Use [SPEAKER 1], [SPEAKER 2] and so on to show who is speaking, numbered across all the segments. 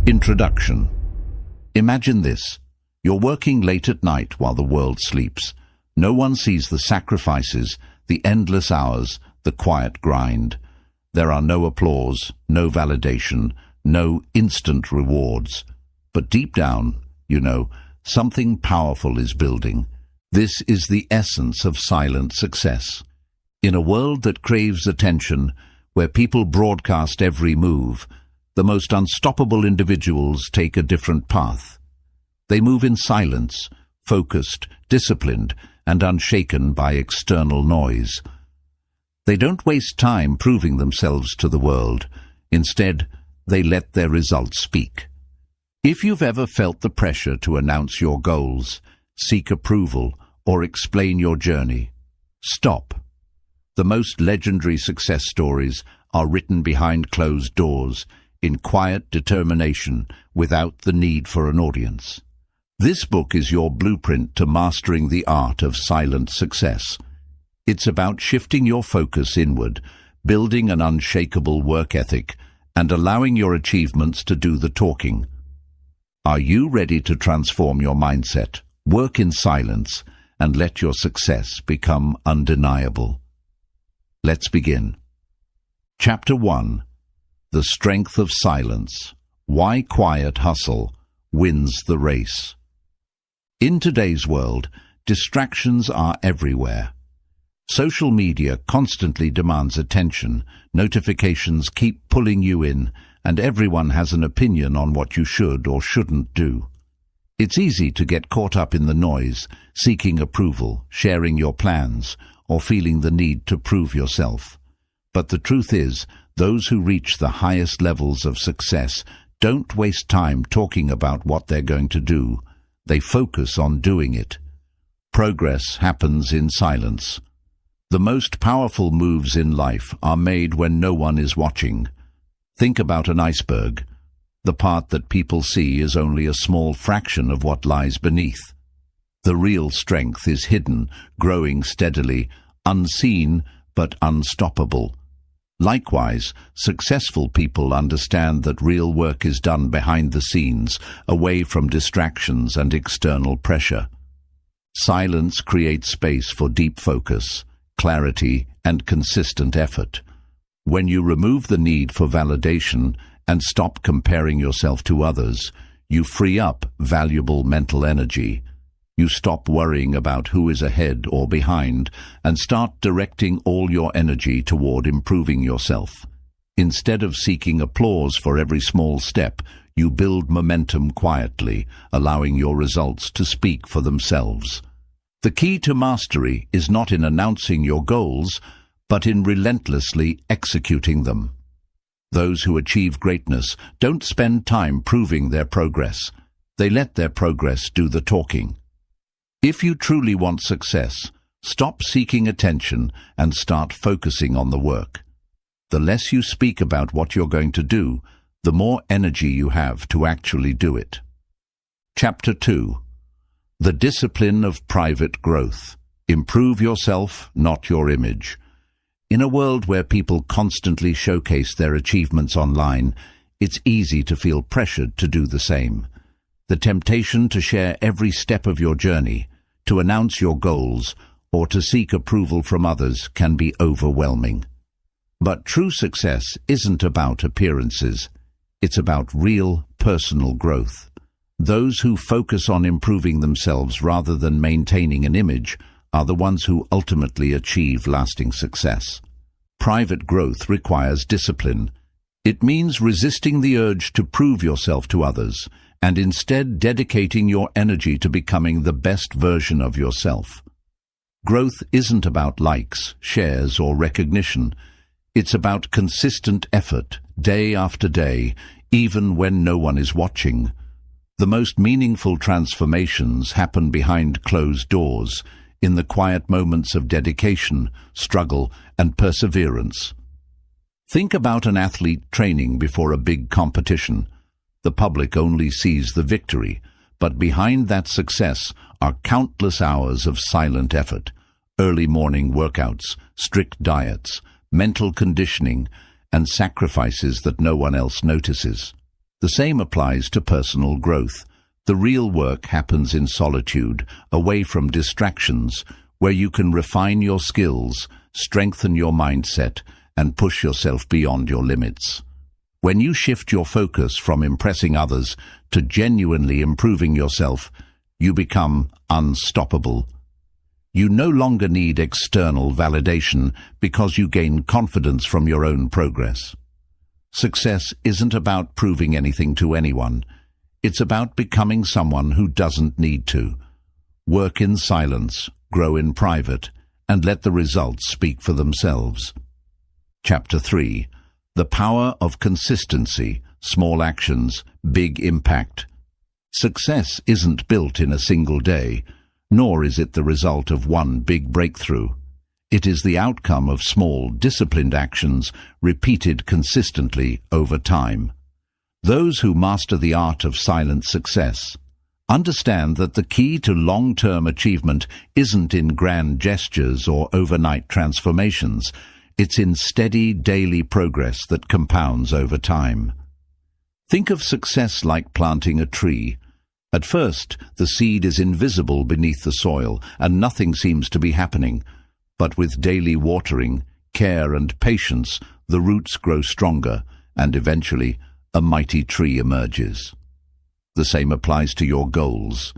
[SPEAKER 1] Introduction. Imagine this. You're working late at night while the world sleeps. No one sees the sacrifices, the endless hours, the quiet grind. There are no applause, no validation, no instant rewards. But deep down, you know, something powerful is building. This is the essence of silent success. In a world that craves attention, where people broadcast every move, the most unstoppable individuals take a different path. They move in silence, focused, disciplined, and unshaken by external noise. They don't waste time proving themselves to the world. Instead, they let their results speak. If you've ever felt the pressure to announce your goals, seek approval, or explain your journey, stop. The most legendary success stories are written behind closed doors, in quiet determination, without the need for an audience. This book is your blueprint to mastering the art of silent success. It's about shifting your focus inward, building an unshakable work ethic, and allowing your achievements to do the talking. Are you ready to transform your mindset, work in silence, and let your success become undeniable? Let's begin. Chapter 1. The Strength of Silence. Why Quiet Hustle Wins the Race. In today's world, distractions are everywhere. Social media constantly demands attention, notifications keep pulling you in, and everyone has an opinion on what you should or shouldn't do. It's easy to get caught up in the noise, seeking approval, sharing your plans, or feeling the need to prove yourself. But the truth is, those who reach the highest levels of success don't waste time talking about what they're going to do. They focus on doing it. Progress happens in silence. The most powerful moves in life are made when no one is watching. Think about an iceberg. The part that people see is only a small fraction of what lies beneath. The real strength is hidden, growing steadily, unseen but unstoppable. Likewise, successful people understand that real work is done behind the scenes, away from distractions and external pressure. Silence creates space for deep focus, clarity, and consistent effort. When you remove the need for validation and stop comparing yourself to others, you free up valuable mental energy. You stop worrying about who is ahead or behind and start directing all your energy toward improving yourself. Instead of seeking applause for every small step, you build momentum quietly, allowing your results to speak for themselves. The key to mastery is not in announcing your goals, but in relentlessly executing them. Those who achieve greatness don't spend time proving their progress. They let their progress do the talking. If you truly want success, stop seeking attention and start focusing on the work. The less you speak about what you're going to do, the more energy you have to actually do it. Chapter 2. The Discipline of Private Growth. Improve yourself, not your image. In a world where people constantly showcase their achievements online, it's easy to feel pressured to do the same. The temptation to share every step of your journey, to announce your goals, or to seek approval from others can be overwhelming. But true success isn't about appearances. It's about real, personal growth. Those who focus on improving themselves rather than maintaining an image are the ones who ultimately achieve lasting success. Private growth requires discipline. It means resisting the urge to prove yourself to others, and instead dedicating your energy to becoming the best version of yourself. Growth isn't about likes, shares, or recognition. It's about consistent effort, day after day, even when no one is watching. The most meaningful transformations happen behind closed doors, in the quiet moments of dedication, struggle, and perseverance. Think about an athlete training before a big competition. The public only sees the victory, but behind that success are countless hours of silent effort, early morning workouts, strict diets, mental conditioning, and sacrifices that no one else notices. The same applies to personal growth. The real work happens in solitude, away from distractions, where you can refine your skills, strengthen your mindset, and push yourself beyond your limits. When you shift your focus from impressing others to genuinely improving yourself, you become unstoppable. You no longer need external validation because you gain confidence from your own progress. Success isn't about proving anything to anyone. It's about becoming someone who doesn't need to. Work in silence, grow in private, and let the results speak for themselves. Chapter 3. The Power of Consistency, Small Actions, Big Impact. Success isn't built in a single day, nor is it the result of one big breakthrough. It is the outcome of small, disciplined actions repeated consistently over time. Those who master the art of silent success understand that the key to long-term achievement isn't in grand gestures or overnight transformations. It's in steady, daily progress that compounds over time. Think of success like planting a tree. At first, the seed is invisible beneath the soil, and nothing seems to be happening. But with daily watering, care and patience, the roots grow stronger, and eventually a mighty tree emerges. The same applies to your goals.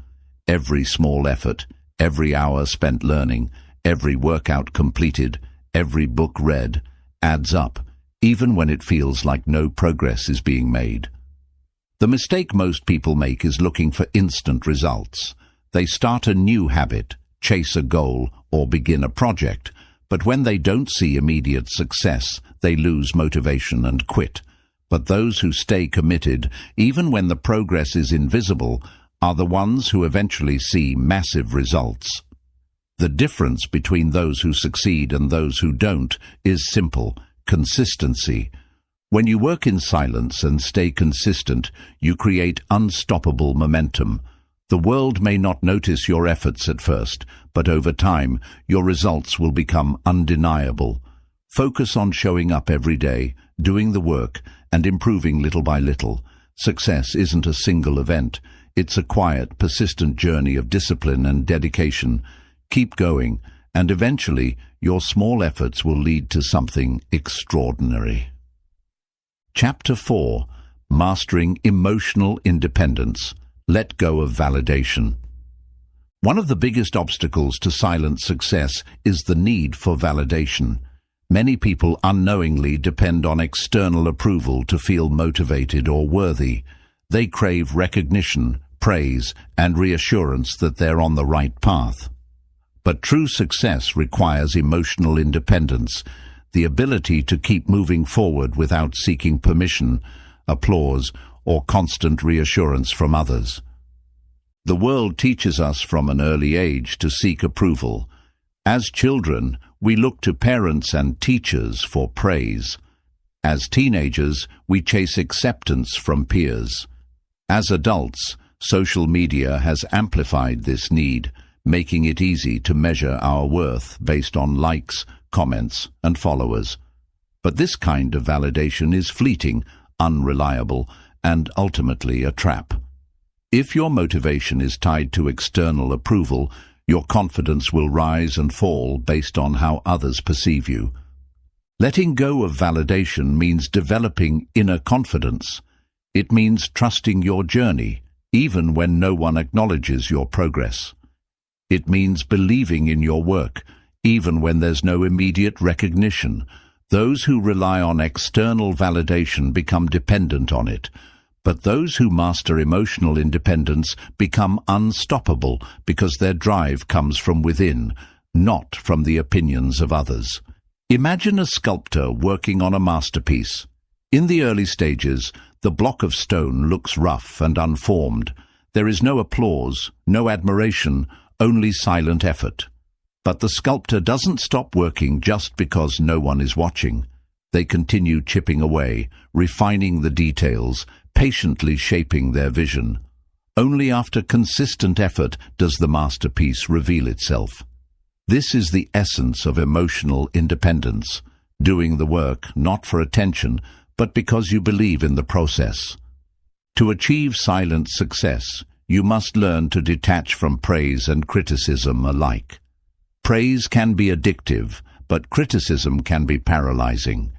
[SPEAKER 1] Every small effort, every hour spent learning, every workout completed, every book read, adds up, even when it feels like no progress is being made. The mistake most people make is looking for instant results. They start a new habit, chase a goal, or begin a project, but when they don't see immediate success, they lose motivation and quit. But those who stay committed, even when the progress is invisible, are the ones who eventually see massive results. The difference between those who succeed and those who don't is simple: consistency. When you work in silence and stay consistent, you create unstoppable momentum. The world may not notice your efforts at first, but over time, your results will become undeniable. Focus on showing up every day, doing the work, and improving little by little. Success isn't a single event. It's a quiet, persistent journey of discipline and dedication. Keep going, and eventually, your small efforts will lead to something extraordinary. Chapter 4. Mastering Emotional Independence. Let go of validation. One of the biggest obstacles to silent success is the need for validation. Many people unknowingly depend on external approval to feel motivated or worthy. They crave recognition, praise, and reassurance that they're on the right path. But true success requires emotional independence, the ability to keep moving forward without seeking permission, applause, or constant reassurance from others. The world teaches us from an early age to seek approval. As children, we look to parents and teachers for praise. As teenagers, we chase acceptance from peers. As adults, social media has amplified this need, making it easy to measure our worth based on likes, comments, and followers. But this kind of validation is fleeting, unreliable, and ultimately a trap. If your motivation is tied to external approval, your confidence will rise and fall based on how others perceive you. Letting go of validation means developing inner confidence. It means trusting your journey, even when no one acknowledges your progress. It means believing in your work, even when there's no immediate recognition. Those who rely on external validation become dependent on it. But those who master emotional independence become unstoppable because their drive comes from within, not from the opinions of others. Imagine a sculptor working on a masterpiece. In the early stages, the block of stone looks rough and unformed. There is no applause, no admiration, only silent effort. But the sculptor doesn't stop working just because no one is watching. They continue chipping away, refining the details, patiently shaping their vision. Only after consistent effort does the masterpiece reveal itself. This is the essence of emotional independence, doing the work not for attention, but because you believe in the process. To achieve silent success, you must learn to detach from praise and criticism alike. Praise can be addictive, but criticism can be paralyzing.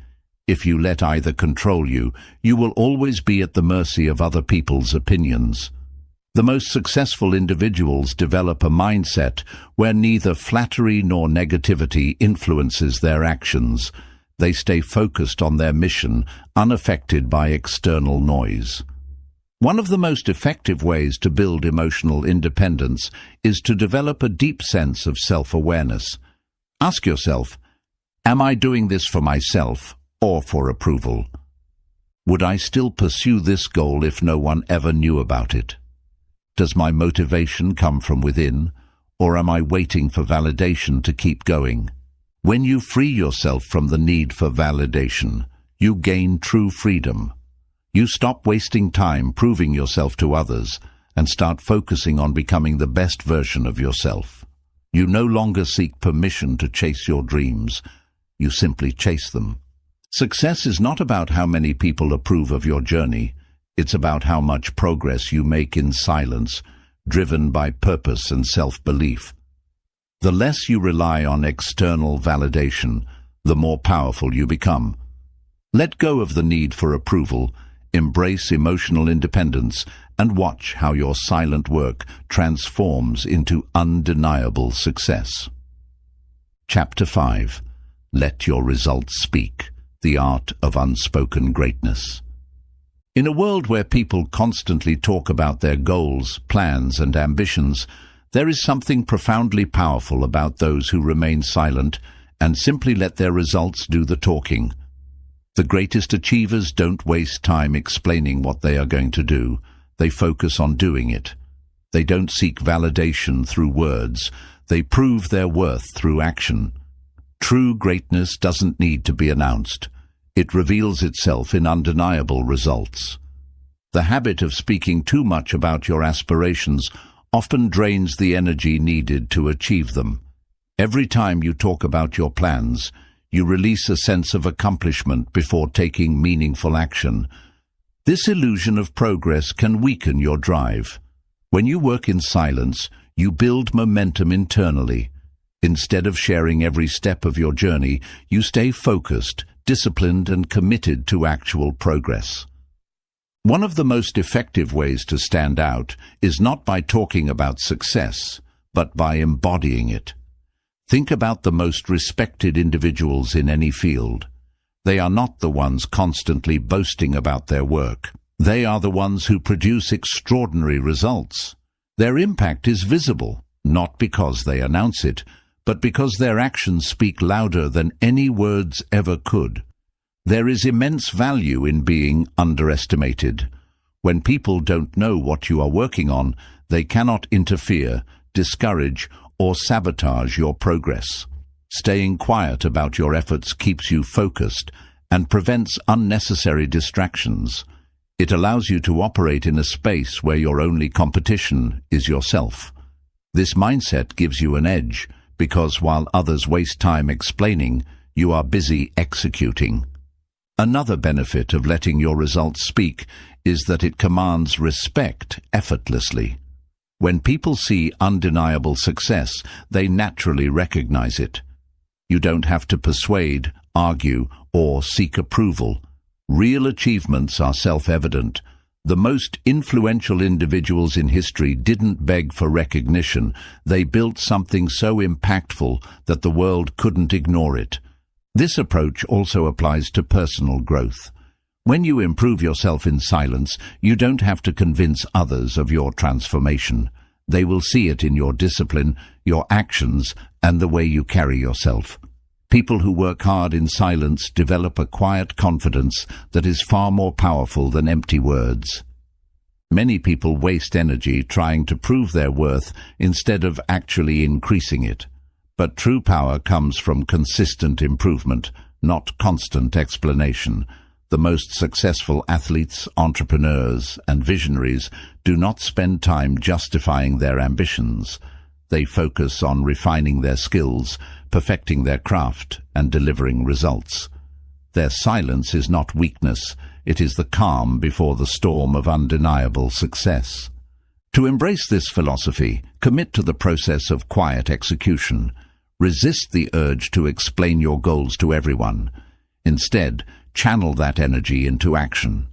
[SPEAKER 1] If you let either control you, you will always be at the mercy of other people's opinions. The most successful individuals develop a mindset where neither flattery nor negativity influences their actions. They stay focused on their mission, unaffected by external noise. One of the most effective ways to build emotional independence is to develop a deep sense of self-awareness. Ask yourself, am I doing this for myself or for approval? Would I still pursue this goal if no one ever knew about it? Does my motivation come from within, or am I waiting for validation to keep going? When you free yourself from the need for validation, you gain true freedom. You stop wasting time proving yourself to others and start focusing on becoming the best version of yourself. You no longer seek permission to chase your dreams. You simply chase them. Success is not about how many people approve of your journey. It's about how much progress you make in silence, driven by purpose and self-belief. The less you rely on external validation, the more powerful you become. Let go of the need for approval. Embrace emotional independence and watch how your silent work transforms into undeniable success. Chapter 5. Let your results speak. The art of unspoken greatness. In a world where people constantly talk about their goals, plans, and ambitions, there is something profoundly powerful about those who remain silent and simply let their results do the talking. The greatest achievers don't waste time explaining what they are going to do. They focus on doing it. They don't seek validation through words. They prove their worth through action. True greatness doesn't need to be announced. It reveals itself in undeniable results. The habit of speaking too much about your aspirations often drains the energy needed to achieve them. Every time you talk about your plans, you release a sense of accomplishment before taking meaningful action. This illusion of progress can weaken your drive. When you work in silence, you build momentum internally. Instead of sharing every step of your journey, you stay focused, disciplined, and committed to actual progress. One of the most effective ways to stand out is not by talking about success, but by embodying it. Think about the most respected individuals in any field. They are not the ones constantly boasting about their work. They are the ones who produce extraordinary results. Their impact is visible, not because they announce it, but because their actions speak louder than any words ever could. There is immense value in being underestimated. When people don't know what you are working on, they cannot interfere, discourage, or sabotage your progress. Staying quiet about your efforts keeps you focused and prevents unnecessary distractions. It allows you to operate in a space where your only competition is yourself. This mindset gives you an edge, because while others waste time explaining, you are busy executing. Another benefit of letting your results speak is that it commands respect effortlessly. When people see undeniable success, they naturally recognize it. You don't have to persuade, argue, or seek approval. Real achievements are self-evident. The most influential individuals in history didn't beg for recognition. They built something so impactful that the world couldn't ignore it. This approach also applies to personal growth. When you improve yourself in silence, you don't have to convince others of your transformation. They will see it in your discipline, your actions, and the way you carry yourself. People who work hard in silence develop a quiet confidence that is far more powerful than empty words. Many people waste energy trying to prove their worth instead of actually increasing it. But true power comes from consistent improvement, not constant explanation. The most successful athletes, entrepreneurs, and visionaries do not spend time justifying their ambitions. They focus on refining their skills, perfecting their craft, and delivering results. Their silence is not weakness, it is the calm before the storm of undeniable success. To embrace this philosophy, commit to the process of quiet execution. Resist the urge to explain your goals to everyone. Instead, channel that energy into action.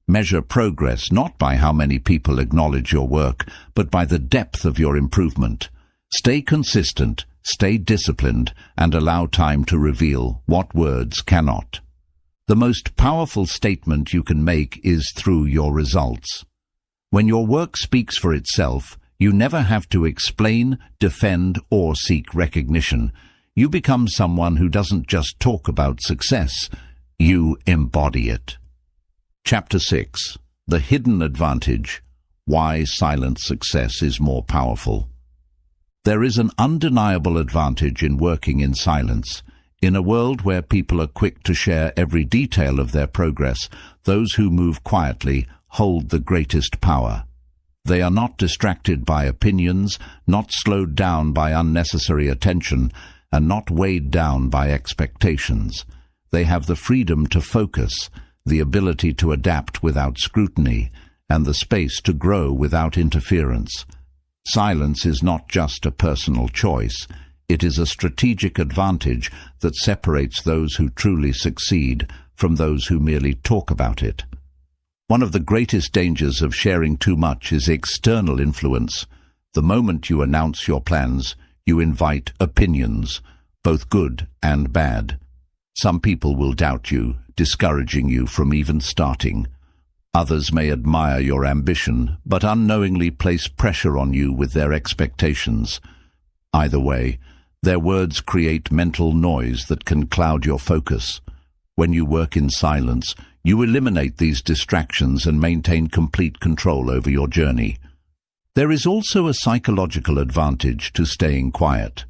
[SPEAKER 1] Measure progress not by how many people acknowledge your work, but by the depth of your improvement. Stay consistent, stay disciplined, and allow time to reveal what words cannot. The most powerful statement you can make is through your results. When your work speaks for itself, you never have to explain, defend, or seek recognition. You become someone who doesn't just talk about success, you embody it. Chapter 6. The Hidden Advantage. Why Silent Success is More Powerful. There is an undeniable advantage in working in silence. In a world where people are quick to share every detail of their progress, those who move quietly hold the greatest power. They are not distracted by opinions, not slowed down by unnecessary attention, and not weighed down by expectations. They have the freedom to focus, the ability to adapt without scrutiny, and the space to grow without interference. Silence is not just a personal choice. It is a strategic advantage that separates those who truly succeed from those who merely talk about it. One of the greatest dangers of sharing too much is external influence. The moment you announce your plans, you invite opinions, both good and bad. Some people will doubt you, discouraging you from even starting. Others may admire your ambition, but unknowingly place pressure on you with their expectations. Either way, their words create mental noise that can cloud your focus. When you work in silence, you eliminate these distractions and maintain complete control over your journey. There is also a psychological advantage to staying quiet.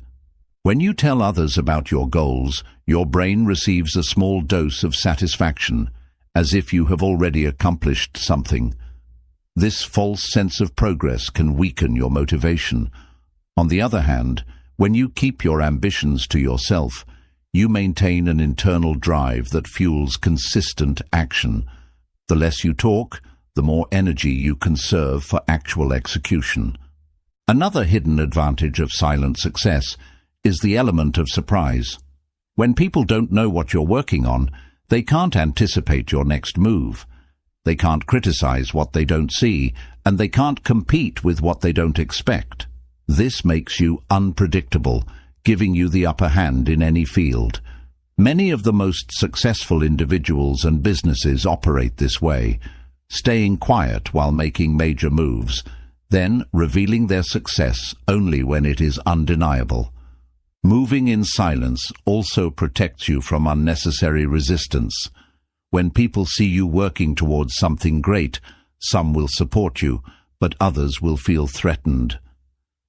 [SPEAKER 1] When you tell others about your goals, your brain receives a small dose of satisfaction, as if you have already accomplished something. This false sense of progress can weaken your motivation. On the other hand, when you keep your ambitions to yourself, you maintain an internal drive that fuels consistent action. The less you talk, the more energy you conserve for actual execution. Another hidden advantage of silent success is the element of surprise. When people don't know what you're working on, they can't anticipate your next move. They can't criticize what they don't see, and they can't compete with what they don't expect. This makes you unpredictable, giving you the upper hand in any field. Many of the most successful individuals and businesses operate this way, staying quiet while making major moves, then revealing their success only when it is undeniable. Moving in silence also protects you from unnecessary resistance. When people see you working towards something great, some will support you, but others will feel threatened.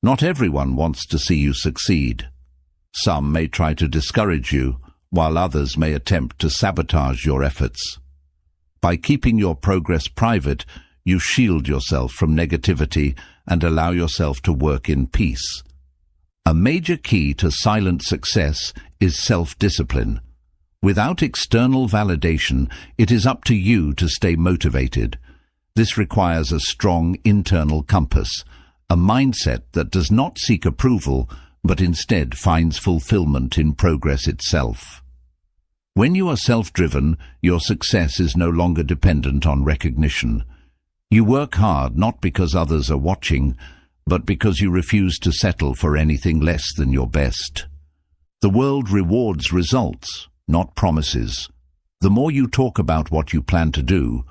[SPEAKER 1] Not everyone wants to see you succeed. Some may try to discourage you, while others may attempt to sabotage your efforts. By keeping your progress private, you shield yourself from negativity and allow yourself to work in peace. A major key to silent success is self-discipline. Without external validation, it is up to you to stay motivated. This requires a strong internal compass, a mindset that does not seek approval, but instead finds fulfillment in progress itself. When you are self-driven, your success is no longer dependent on recognition. You work hard not because others are watching, but because you refuse to settle for anything less than your best. The world rewards results, not promises. The more you talk about what you plan to do,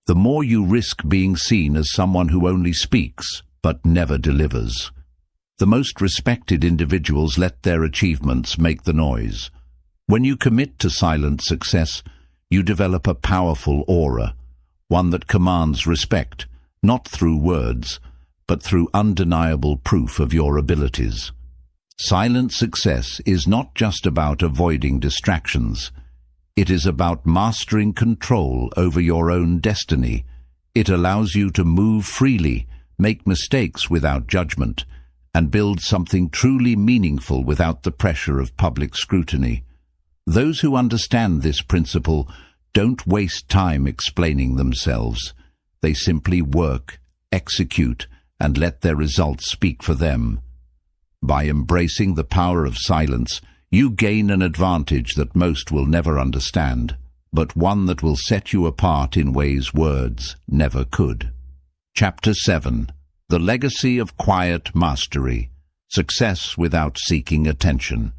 [SPEAKER 1] the more you risk being seen as someone who only speaks but never delivers. The most respected individuals let their achievements make the noise. When you commit to silent success, you develop a powerful aura, one that commands respect, not through words, but through undeniable proof of your abilities. Silent success is not just about avoiding distractions. It is about mastering control over your own destiny. It allows you to move freely, make mistakes without judgment, and build something truly meaningful without the pressure of public scrutiny. Those who understand this principle don't waste time explaining themselves. They simply work, execute, and let their results speak for them. By embracing the power of silence, you gain an advantage that most will never understand, but one that will set you apart in ways words never could. Chapter 7. The Legacy of Quiet Mastery. Success without seeking attention.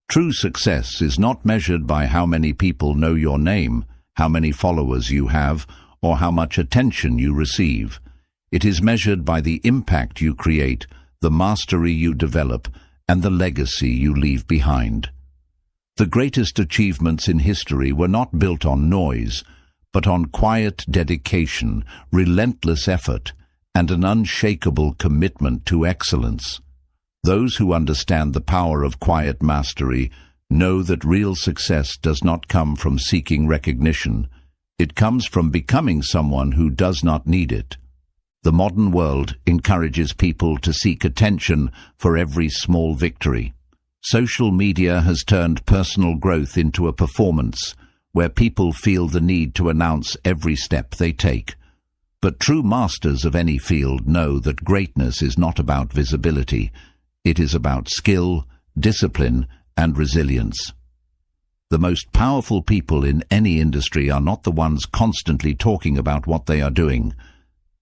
[SPEAKER 1] True success is not measured by how many people know your name, how many followers you have, or how much attention you receive. It is measured by the impact you create, the mastery you develop, and the legacy you leave behind. The greatest achievements in history were not built on noise, but on quiet dedication, relentless effort, and an unshakable commitment to excellence. Those who understand the power of quiet mastery know that real success does not come from seeking recognition. It comes from becoming someone who does not need it. The modern world encourages people to seek attention for every small victory. Social media has turned personal growth into a performance, where people feel the need to announce every step they take. But true masters of any field know that greatness is not about visibility. It is about skill, discipline, and resilience. The most powerful people in any industry are not the ones constantly talking about what they are doing.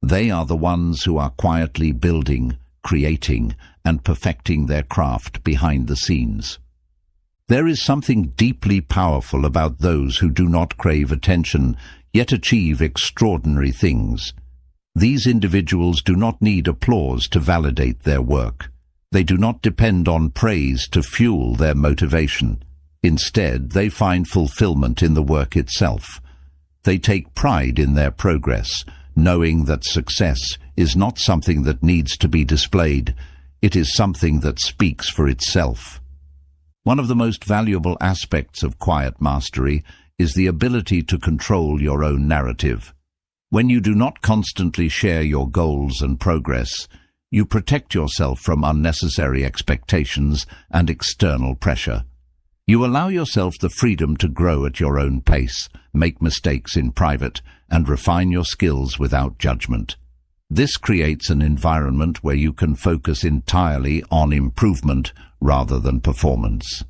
[SPEAKER 1] They are the ones who are quietly building, creating, and perfecting their craft behind the scenes. There is something deeply powerful about those who do not crave attention, yet achieve extraordinary things. These individuals do not need applause to validate their work. They do not depend on praise to fuel their motivation. Instead, they find fulfillment in the work itself. They take pride in their progress, knowing that success is not something that needs to be displayed. It is something that speaks for itself. One of the most valuable aspects of quiet mastery is the ability to control your own narrative. When you do not constantly share your goals and progress, you protect yourself from unnecessary expectations and external pressure. You allow yourself the freedom to grow at your own pace, make mistakes in private, and refine your skills without judgment. This creates an environment where you can focus entirely on improvement rather than performance.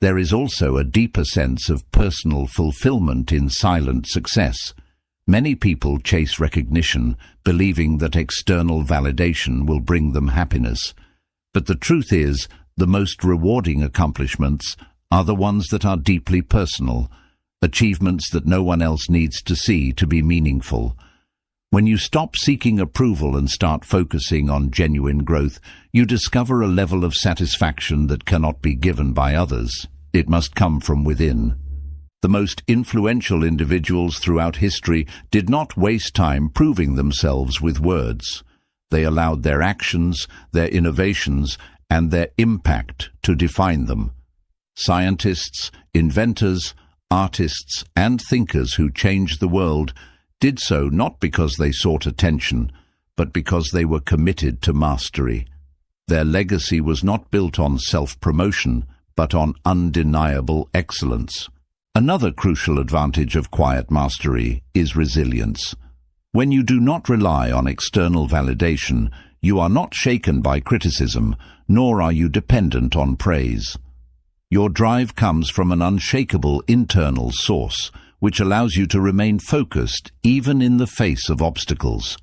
[SPEAKER 1] There is also a deeper sense of personal fulfillment in silent success. Many people chase recognition, believing that external validation will bring them happiness. But the truth is, the most rewarding accomplishments are the ones that are deeply personal, achievements that no one else needs to see to be meaningful. When you stop seeking approval and start focusing on genuine growth, you discover a level of satisfaction that cannot be given by others. It must come from within. The most influential individuals throughout history did not waste time proving themselves with words. They allowed their actions, their innovations, and their impact to define them. Scientists, inventors, artists, and thinkers who changed the world did so not because they sought attention, but because they were committed to mastery. Their legacy was not built on self-promotion, but on undeniable excellence. Another crucial advantage of quiet mastery is resilience. When you do not rely on external validation, you are not shaken by criticism, nor are you dependent on praise. Your drive comes from an unshakable internal source, which allows you to remain focused even in the face of obstacles.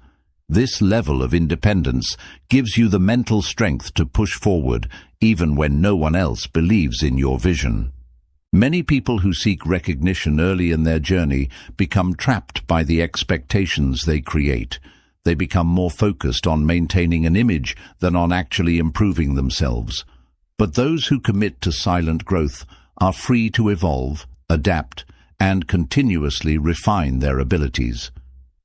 [SPEAKER 1] This level of independence gives you the mental strength to push forward even when no one else believes in your vision. Many people who seek recognition early in their journey become trapped by the expectations they create. They become more focused on maintaining an image than on actually improving themselves. But those who commit to silent growth are free to evolve, adapt, and continuously refine their abilities.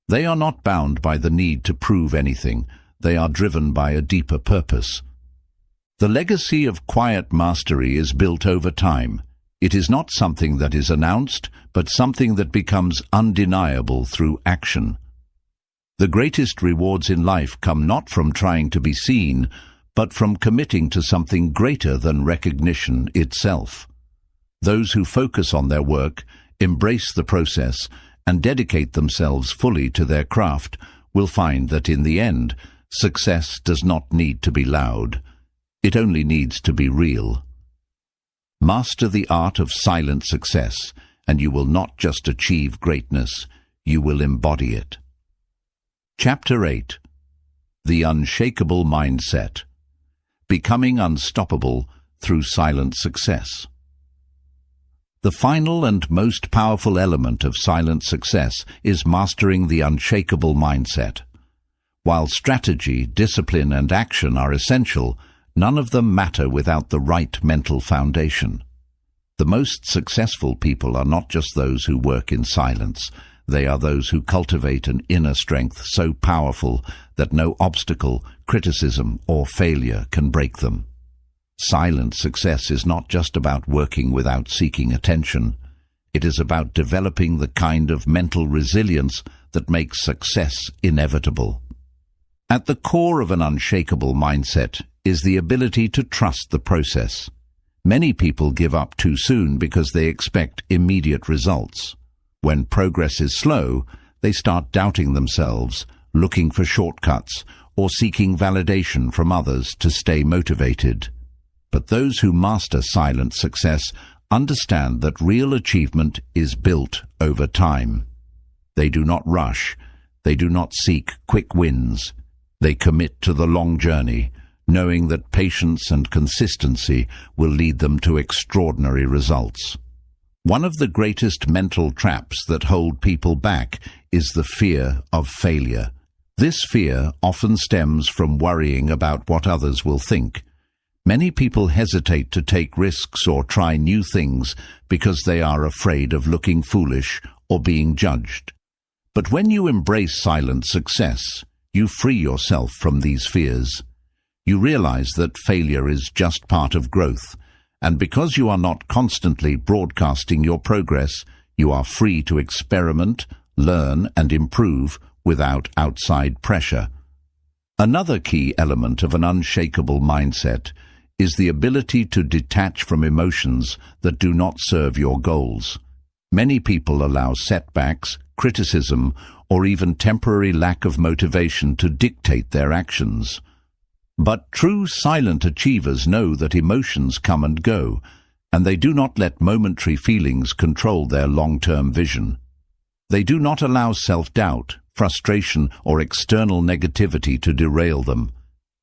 [SPEAKER 1] They are not bound by the need to prove anything. They are driven by a deeper purpose. The legacy of quiet mastery is built over time. It is not something that is announced, but something that becomes undeniable through action. The greatest rewards in life come not from trying to be seen, but from committing to something greater than recognition itself. Those who focus on their work, embrace the process, and dedicate themselves fully to their craft will find that in the end, success does not need to be loud. It only needs to be real. Master the art of silent success, and you will not just achieve greatness, you will embody it. Chapter 8. The Unshakable Mindset. Becoming unstoppable through silent success. The final and most powerful element of silent success is mastering the unshakable mindset. While strategy, discipline, and action are essential, none of them matter without the right mental foundation. The most successful people are not just those who work in silence. They are those who cultivate an inner strength so powerful that no obstacle, criticism, or failure can break them. Silent success is not just about working without seeking attention. It is about developing the kind of mental resilience that makes success inevitable. At the core of an unshakable mindset is the ability to trust the process. Many people give up too soon because they expect immediate results. When progress is slow, they start doubting themselves, looking for shortcuts, or seeking validation from others to stay motivated. But those who master silent success understand that real achievement is built over time. They do not rush. They do not seek quick wins. They commit to the long journey, knowing that patience and consistency will lead them to extraordinary results. One of the greatest mental traps that hold people back is the fear of failure. This fear often stems from worrying about what others will think. Many people hesitate to take risks or try new things because they are afraid of looking foolish or being judged. But when you embrace silent success, you free yourself from these fears. You realize that failure is just part of growth, and because you are not constantly broadcasting your progress, you are free to experiment, learn, and improve without outside pressure. Another key element of an unshakable mindset is the ability to detach from emotions that do not serve your goals. Many people allow setbacks, criticism, or even temporary lack of motivation to dictate their actions. But true silent achievers know that emotions come and go, and they do not let momentary feelings control their long-term vision. They do not allow self-doubt, frustration, or external negativity to derail them.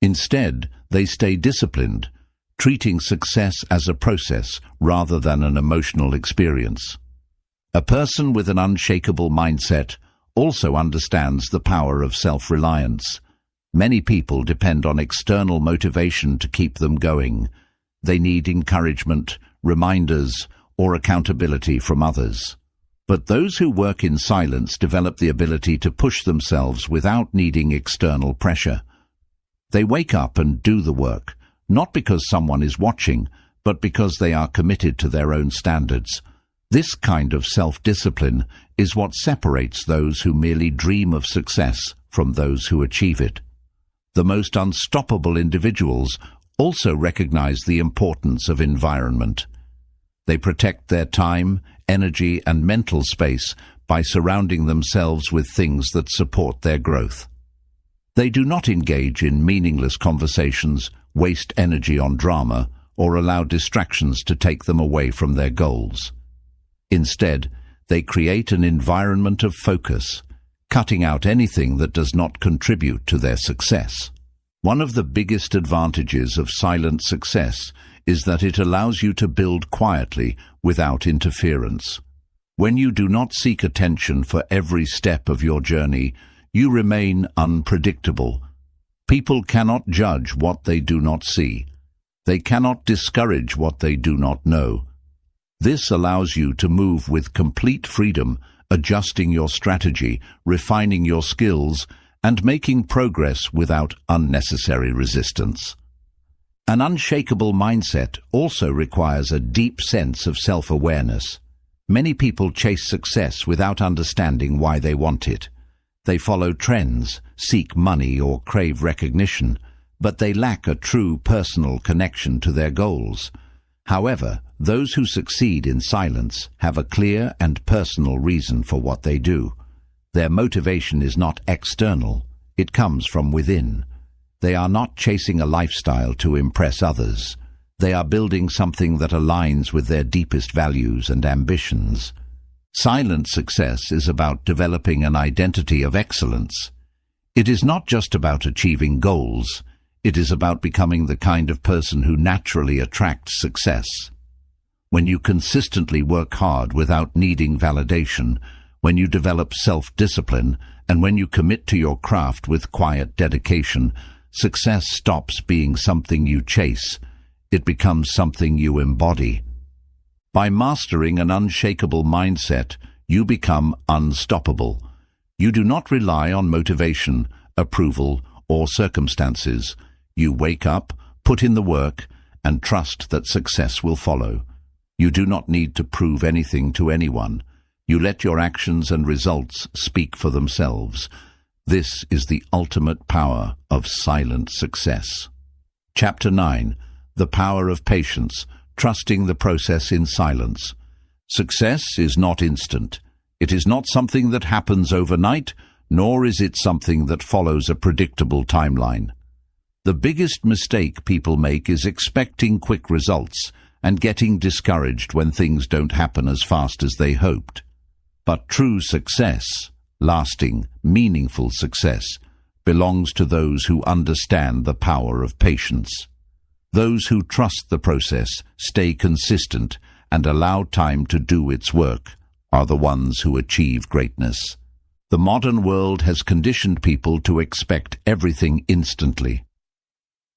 [SPEAKER 1] Instead, they stay disciplined, treating success as a process rather than an emotional experience. A person with an unshakable mindset also understands the power of self-reliance. Many people depend on external motivation to keep them going. They need encouragement, reminders, or accountability from others. But those who work in silence develop the ability to push themselves without needing external pressure. They wake up and do the work, not because someone is watching, but because they are committed to their own standards. This kind of self-discipline is what separates those who merely dream of success from those who achieve it. The most unstoppable individuals also recognize the importance of environment. They protect their time, energy, and mental space by surrounding themselves with things that support their growth. They do not engage in meaningless conversations, waste energy on drama, or allow distractions to take them away from their goals. Instead, they create an environment of focus, cutting out anything that does not contribute to their success. One of the biggest advantages of silent success is that it allows you to build quietly without interference. When you do not seek attention for every step of your journey, you remain unpredictable. People cannot judge what they do not see. They cannot discourage what they do not know. This allows you to move with complete freedom, adjusting your strategy, refining your skills, and making progress without unnecessary resistance. An unshakable mindset also requires a deep sense of self-awareness. Many people chase success without understanding why they want it. They follow trends, seek money, or crave recognition, but they lack a true personal connection to their goals. However, Those who succeed in silence have a clear and personal reason for what they do. Their motivation is not external, it comes from within. They are not chasing a lifestyle to impress others. They are building something that aligns with their deepest values and ambitions. Silent success is about developing an identity of excellence. It is not just about achieving goals. It is about becoming the kind of person who naturally attracts success. When you consistently work hard without needing validation, when you develop self-discipline, and when you commit to your craft with quiet dedication, success stops being something you chase. It becomes something you embody. By mastering an unshakable mindset, you become unstoppable. You do not rely on motivation, approval, or circumstances. You wake up, put in the work, and trust that success will follow. You do not need to prove anything to anyone. You let your actions and results speak for themselves. This is the ultimate power of silent success. Chapter 9. The Power of Patience, Trusting the Process in Silence. Success is not instant. It is not something that happens overnight, nor is it something that follows a predictable timeline. The biggest mistake people make is expecting quick results and getting discouraged when things don't happen as fast as they hoped. But true success, lasting, meaningful success, belongs to those who understand the power of patience. Those who trust the process, stay consistent, and allow time to do its work are the ones who achieve greatness. The modern world has conditioned people to expect everything instantly.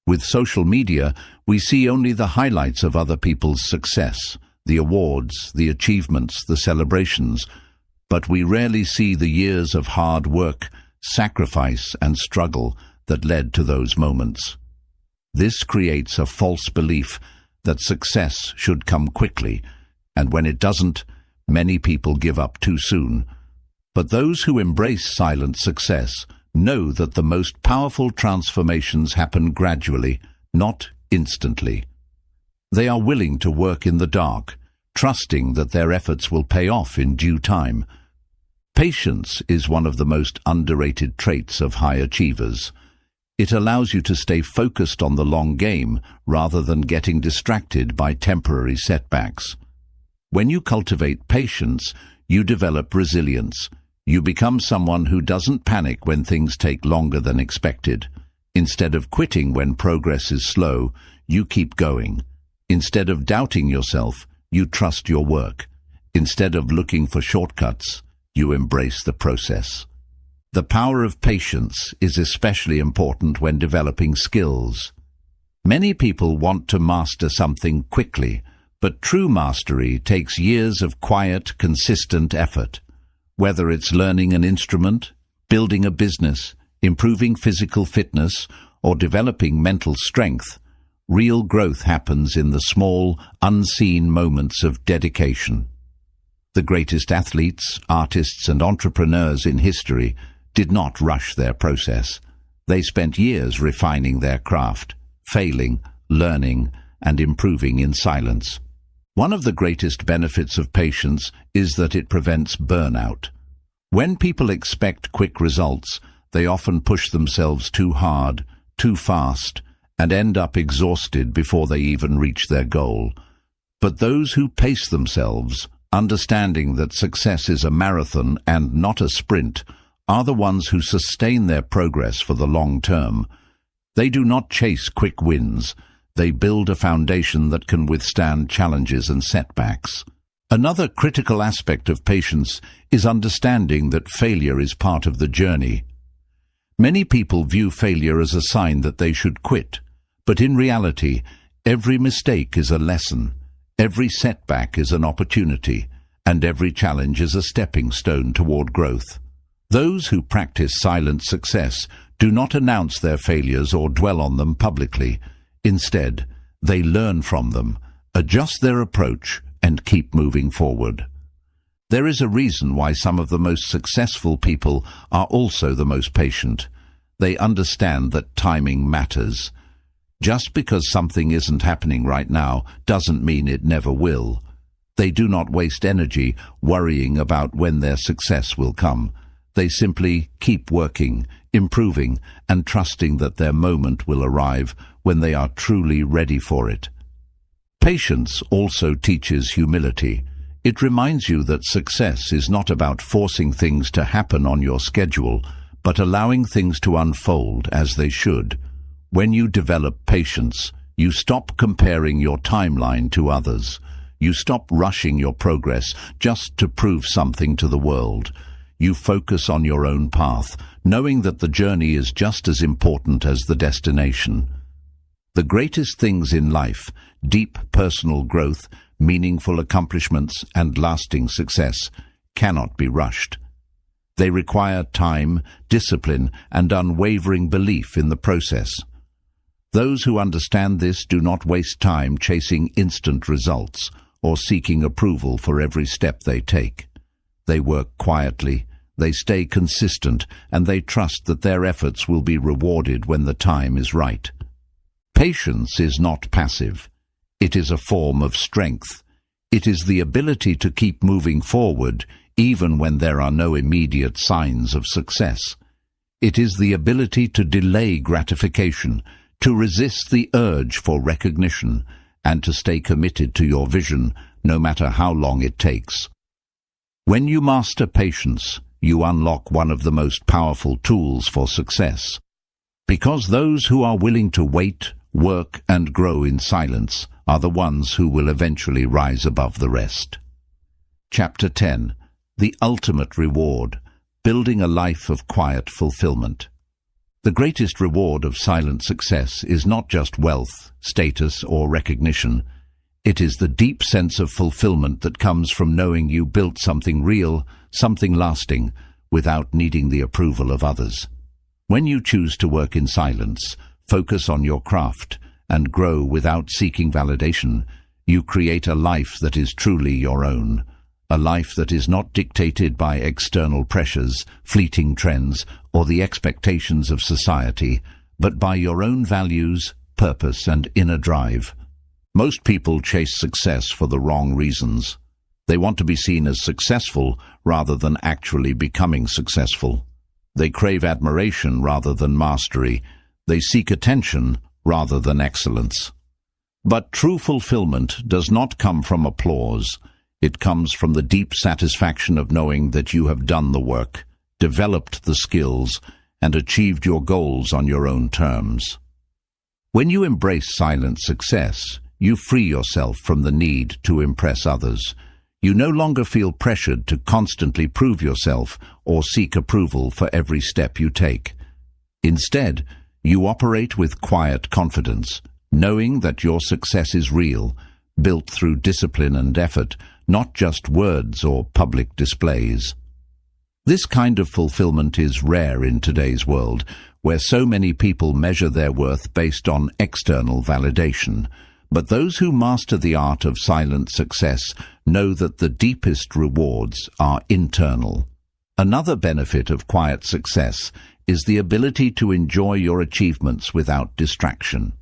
[SPEAKER 1] With social media, we see only the highlights of other people's success, the awards, the achievements, the celebrations, but we rarely see the years of hard work, sacrifice, and struggle that led to those moments. This creates a false belief that success should come quickly, and when it doesn't, many people give up too soon. But those who embrace silent success know that the most powerful transformations happen gradually, not instantly. They are willing to work in the dark, trusting that their efforts will pay off in due time. Patience is one of the most underrated traits of high achievers. It allows you to stay focused on the long game rather than getting distracted by temporary setbacks. When you cultivate patience, you develop resilience. You become someone who doesn't panic when things take longer than expected. Instead of quitting when progress is slow, you keep going. Instead of doubting yourself, you trust your work. Instead of looking for shortcuts, you embrace the process. The power of patience is especially important when developing skills. Many people want to master something quickly, but true mastery takes years of quiet, consistent effort. Whether it's learning an instrument, building a business, improving physical fitness, or developing mental strength, real growth happens in the small, unseen moments of dedication. The greatest athletes, artists, and entrepreneurs in history did not rush their process. They spent years refining their craft, failing, learning, and improving in silence. One of the greatest benefits of patience is that it prevents burnout. When people expect quick results, they often push themselves too hard, too fast, and end up exhausted before they even reach their goal. But those who pace themselves, understanding that success is a marathon and not a sprint, are the ones who sustain their progress for the long term. They do not chase quick wins. They build a foundation that can withstand challenges and setbacks. Another critical aspect of patience is understanding that failure is part of the journey. Many people view failure as a sign that they should quit, but in reality, every mistake is a lesson, every setback is an opportunity, and every challenge is a stepping stone toward growth. Those who practice silent success do not announce their failures or dwell on them publicly. Instead, they learn from them, adjust their approach, and keep moving forward. There is a reason why some of the most successful people are also the most patient. They understand that timing matters. Just because something isn't happening right now doesn't mean it never will. They do not waste energy worrying about when their success will come. They simply keep working, improving, and trusting that their moment will arrive when they are truly ready for it. Patience also teaches humility. It reminds you that success is not about forcing things to happen on your schedule, but allowing things to unfold as they should. When you develop patience, you stop comparing your timeline to others. You stop rushing your progress just to prove something to the world. You focus on your own path, knowing that the journey is just as important as the destination. The greatest things in life, deep personal growth, meaningful accomplishments, and lasting success, cannot be rushed. They require time, discipline, and unwavering belief in the process. Those who understand this do not waste time chasing instant results or seeking approval for every step they take. They work quietly, they stay consistent, and they trust that their efforts will be rewarded when the time is right. Patience is not passive. It is a form of strength. It is the ability to keep moving forward even when there are no immediate signs of success. It is the ability to delay gratification, to resist the urge for recognition, and to stay committed to your vision no matter how long it takes. When you master patience, you unlock one of the most powerful tools for success. Because those who are willing to wait, work, and grow in silence are the ones who will eventually rise above the rest. Chapter 10. The Ultimate Reward. Building a Life of Quiet Fulfillment. The greatest reward of silent success is not just wealth, status, or recognition. It is the deep sense of fulfillment that comes from knowing you built something real, something lasting, without needing the approval of others. When you choose to work in silence, focus on your craft, and grow without seeking validation, you create a life that is truly your own. A life that is not dictated by external pressures, fleeting trends, or the expectations of society, but by your own values, purpose, and inner drive. Most people chase success for the wrong reasons. They want to be seen as successful rather than actually becoming successful. They crave admiration rather than mastery. They seek attention rather than excellence. But true fulfillment does not come from applause. It comes from the deep satisfaction of knowing that you have done the work, developed the skills, and achieved your goals on your own terms. When you embrace silent success, you free yourself from the need to impress others. You no longer feel pressured to constantly prove yourself or seek approval for every step you take. Instead, you operate with quiet confidence, knowing that your success is real, built through discipline and effort, not just words or public displays. This kind of fulfillment is rare in today's world, where so many people measure their worth based on external validation. But those who master the art of silent success know that the deepest rewards are internal. Another benefit of quiet success is the ability to enjoy your achievements without distraction.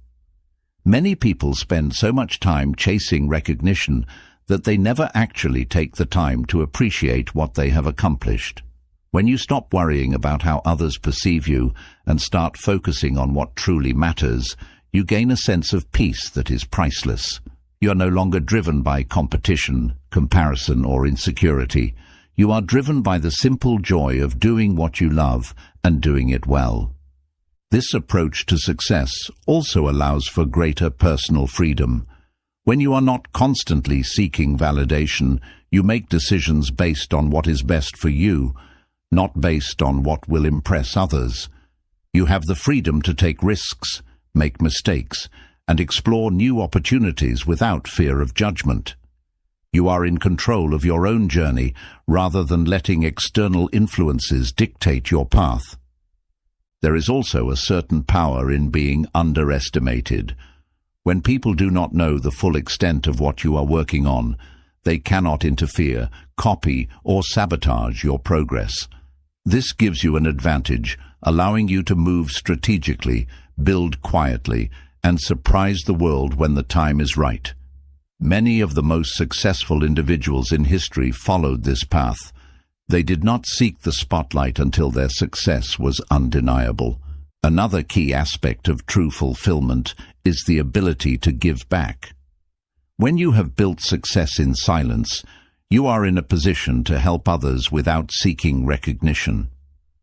[SPEAKER 1] Many people spend so much time chasing recognition that they never actually take the time to appreciate what they have accomplished. When you stop worrying about how others perceive you and start focusing on what truly matters, you gain a sense of peace that is priceless. You are no longer driven by competition, comparison, or insecurity. You are driven by the simple joy of doing what you love and doing it well. This approach to success also allows for greater personal freedom. When you are not constantly seeking validation, you make decisions based on what is best for you, not based on what will impress others. You have the freedom to take risks, make mistakes, and explore new opportunities without fear of judgment. You are in control of your own journey rather than letting external influences dictate your path. There is also a certain power in being underestimated. When people do not know the full extent of what you are working on, they cannot interfere, copy, or sabotage your progress. This gives you an advantage, allowing you to move strategically, build quietly, and surprise the world when the time is right. Many of the most successful individuals in history followed this path. They did not seek the spotlight until their success was undeniable. Another key aspect of true fulfillment is the ability to give back. When you have built success in silence, you are in a position to help others without seeking recognition.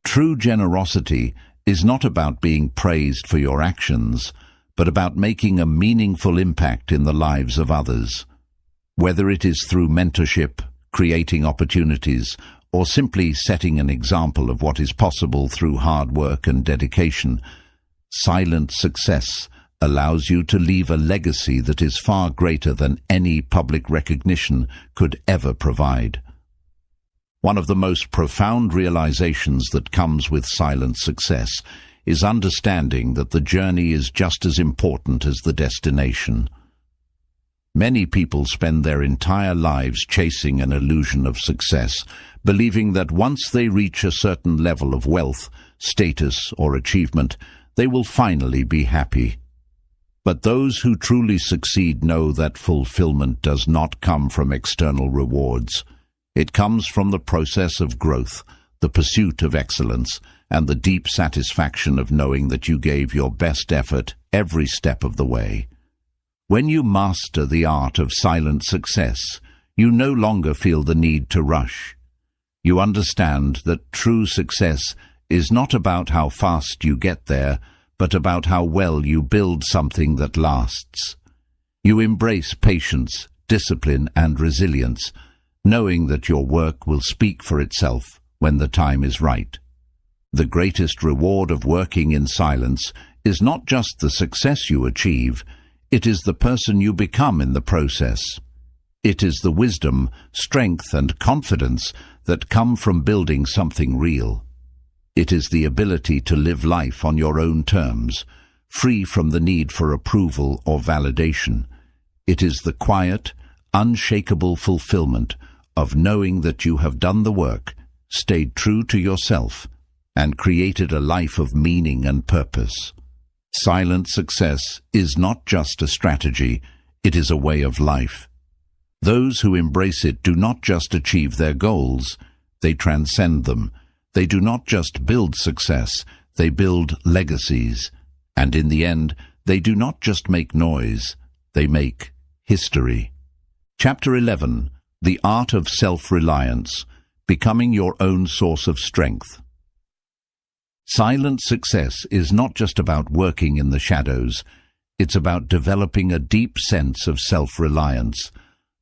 [SPEAKER 1] True generosity is not about being praised for your actions, but about making a meaningful impact in the lives of others. Whether it is through mentorship, creating opportunities, or simply setting an example of what is possible through hard work and dedication, silent success allows you to leave a legacy that is far greater than any public recognition could ever provide. One of the most profound realizations that comes with silent success is understanding that the journey is just as important as the destination. Many people spend their entire lives chasing an illusion of success, believing that once they reach a certain level of wealth, status, or achievement, they will finally be happy. But those who truly succeed know that fulfillment does not come from external rewards. It comes from the process of growth, the pursuit of excellence, and the deep satisfaction of knowing that you gave your best effort every step of the way. When you master the art of silent success, you no longer feel the need to rush. You understand that true success is not about how fast you get there, but about how well you build something that lasts. You embrace patience, discipline, and resilience, knowing that your work will speak for itself when the time is right. The greatest reward of working in silence is not just the success you achieve, it is the person you become in the process. It is the wisdom, strength, and confidence that come from building something real. It is the ability to live life on your own terms, free from the need for approval or validation. It is the quiet, unshakable fulfillment of knowing that you have done the work, stayed true to yourself, and created a life of meaning and purpose. Silent success is not just a strategy, it is a way of life. Those who embrace it do not just achieve their goals, they transcend them. They do not just build success, they build legacies. And in the end, they do not just make noise, they make history. Chapter 11. The Art of Self-Reliance, Becoming Your Own Source of Strength. Silent success is not just about working in the shadows, it's about developing a deep sense of self-reliance.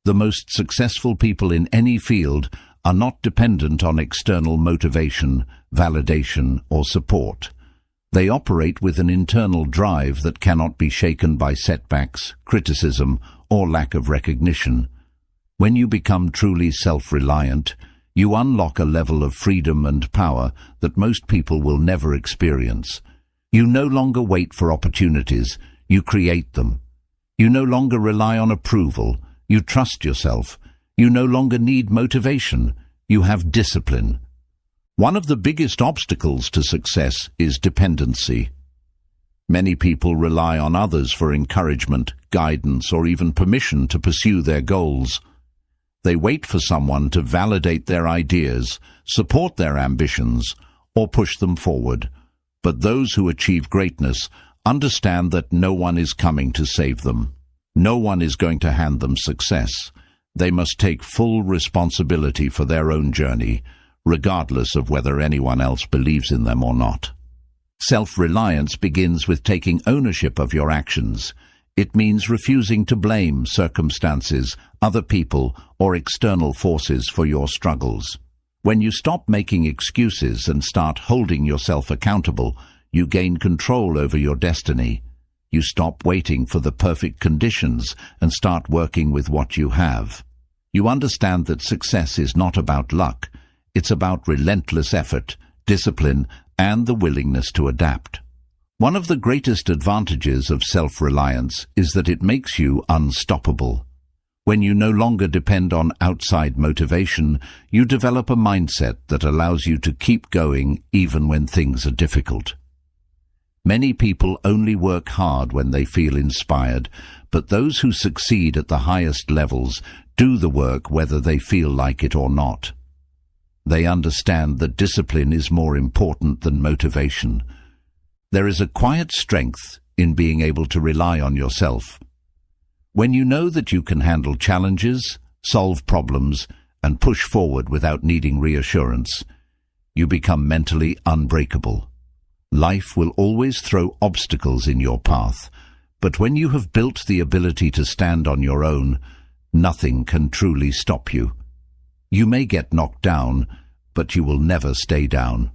[SPEAKER 1] The most successful people in any field are not dependent on external motivation, validation, or support. They operate with an internal drive that cannot be shaken by setbacks, criticism, or lack of recognition. When you become truly self-reliant, you unlock a level of freedom and power that most people will never experience. You no longer wait for opportunities, you create them. You no longer rely on approval, you trust yourself. You no longer need motivation, you have discipline. One of the biggest obstacles to success is dependency. Many people rely on others for encouragement, guidance, or even permission to pursue their goals. They wait for someone to validate their ideas, support their ambitions, or push them forward. But those who achieve greatness understand that no one is coming to save them. No one is going to hand them success. They must take full responsibility for their own journey, regardless of whether anyone else believes in them or not. Self-reliance begins with taking ownership of your actions. It means refusing to blame circumstances, other people, or external forces for your struggles. When you stop making excuses and start holding yourself accountable, you gain control over your destiny. You stop waiting for the perfect conditions and start working with what you have. You understand that success is not about luck. It's about relentless effort, discipline, and the willingness to adapt. One of the greatest advantages of self-reliance is that it makes you unstoppable. When you no longer depend on outside motivation, you develop a mindset that allows you to keep going even when things are difficult. Many people only work hard when they feel inspired, but those who succeed at the highest levels do the work whether they feel like it or not. They understand that discipline is more important than motivation. There is a quiet strength in being able to rely on yourself. When you know that you can handle challenges, solve problems, and push forward without needing reassurance, you become mentally unbreakable. Life will always throw obstacles in your path, but when you have built the ability to stand on your own, nothing can truly stop you. You may get knocked down, but you will never stay down.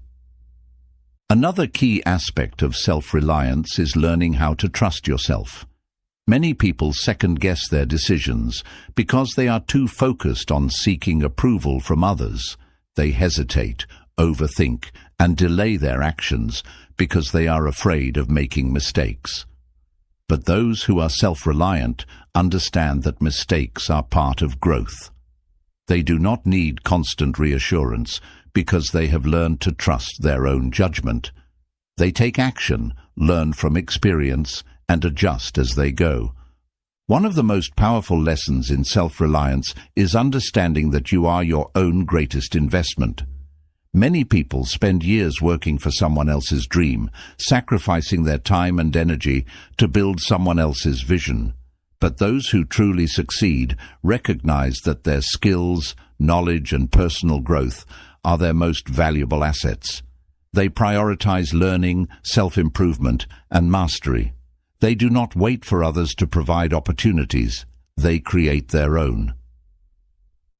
[SPEAKER 1] Another key aspect of self-reliance is learning how to trust yourself. Many people second-guess their decisions because they are too focused on seeking approval from others. They hesitate, overthink, and delay their actions because they are afraid of making mistakes. But those who are self-reliant understand that mistakes are part of growth. They do not need constant reassurance because they have learned to trust their own judgment. They take action, learn from experience, and adjust as they go. One of the most powerful lessons in self-reliance is understanding that you are your own greatest investment. Many people spend years working for someone else's dream, sacrificing their time and energy to build someone else's vision. But those who truly succeed recognize that their skills, knowledge, and personal growth are their most valuable assets. They prioritize learning, self-improvement, and mastery. They do not wait for others to provide opportunities. They create their own.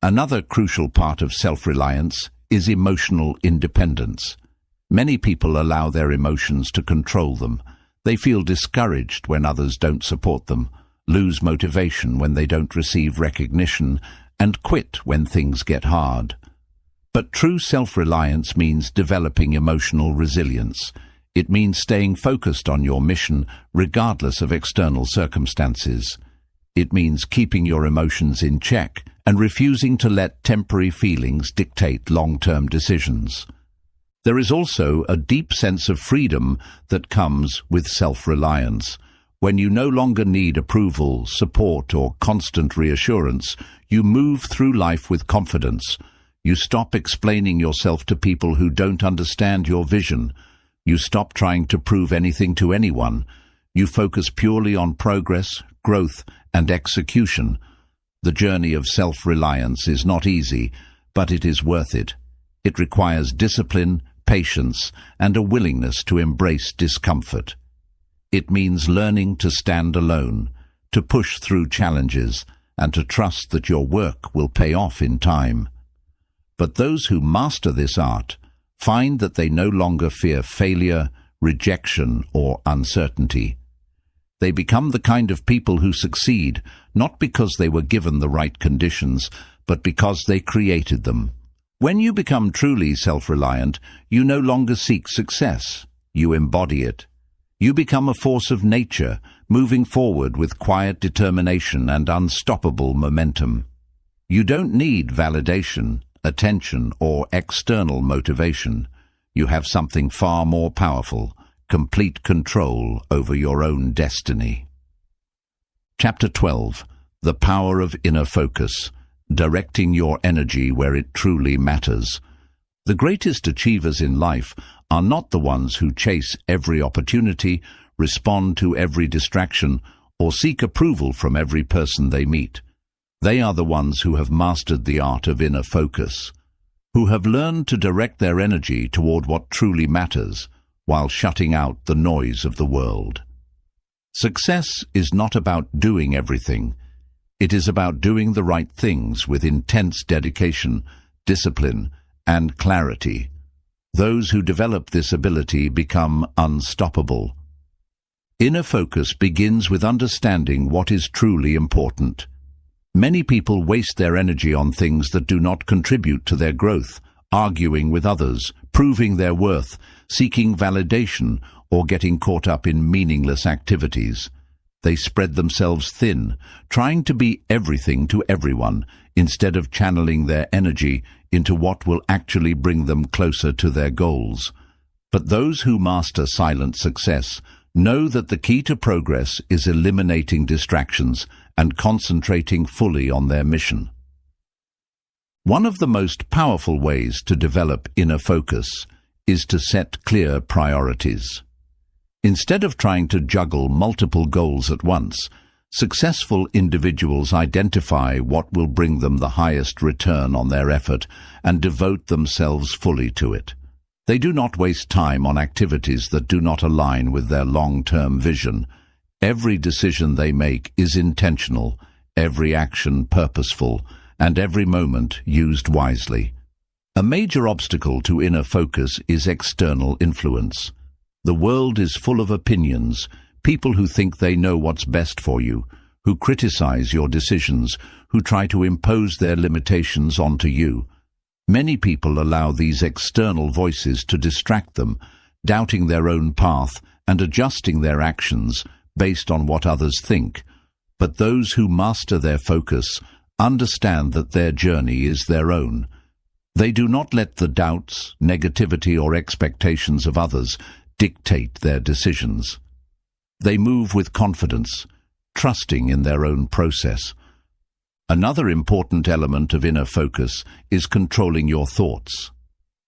[SPEAKER 1] Another crucial part of self-reliance is emotional independence. Many people allow their emotions to control them. They feel discouraged when others don't support them, lose motivation when they don't receive recognition, and quit when things get hard. But true self-reliance means developing emotional resilience. It means staying focused on your mission regardless of external circumstances. It means keeping your emotions in check and refusing to let temporary feelings dictate long-term decisions. There is also a deep sense of freedom that comes with self-reliance. When you no longer need approval, support, or constant reassurance, you move through life with confidence. You stop explaining yourself to people who don't understand your vision. You stop trying to prove anything to anyone. You focus purely on progress, growth, and execution. The journey of self-reliance is not easy, but it is worth it. It requires discipline, patience, and a willingness to embrace discomfort. It means learning to stand alone, to push through challenges, and to trust that your work will pay off in time. But those who master this art find that they no longer fear failure, rejection, or uncertainty. They become the kind of people who succeed, not because they were given the right conditions, but because they created them. When you become truly self-reliant, you no longer seek success. You embody it. You become a force of nature, moving forward with quiet determination and unstoppable momentum. You don't need validation, attention, or external motivation. You have something far more powerful: complete control over your own destiny. Chapter 12. The Power of Inner Focus. Directing your energy where it truly matters. The greatest achievers in life are not the ones who chase every opportunity, respond to every distraction, or seek approval from every person they meet. They are the ones who have mastered the art of inner focus, who have learned to direct their energy toward what truly matters, while shutting out the noise of the world. Success is not about doing everything. It is about doing the right things with intense dedication, discipline, and clarity. Those who develop this ability become unstoppable. Inner focus begins with understanding what is truly important. Many people waste their energy on things that do not contribute to their growth, arguing with others, proving their worth, seeking validation, or getting caught up in meaningless activities. They spread themselves thin, trying to be everything to everyone, instead of channeling their energy into what will actually bring them closer to their goals. But those who master silent success know that the key to progress is eliminating distractions and concentrating fully on their mission. One of the most powerful ways to develop inner focus is to set clear priorities. Instead of trying to juggle multiple goals at once, successful individuals identify what will bring them the highest return on their effort and devote themselves fully to it. They do not waste time on activities that do not align with their long-term vision. Every decision they make is intentional, every action purposeful, and every moment used wisely. A major obstacle to inner focus is external influence. The world is full of opinions, people who think they know what's best for you, who criticize your decisions, who try to impose their limitations onto you. Many people allow these external voices to distract them, doubting their own path and adjusting their actions based on what others think. But those who master their focus understand that their journey is their own. They do not let the doubts, negativity, or expectations of others dictate their decisions. They move with confidence, trusting in their own process. Another important element of inner focus is controlling your thoughts.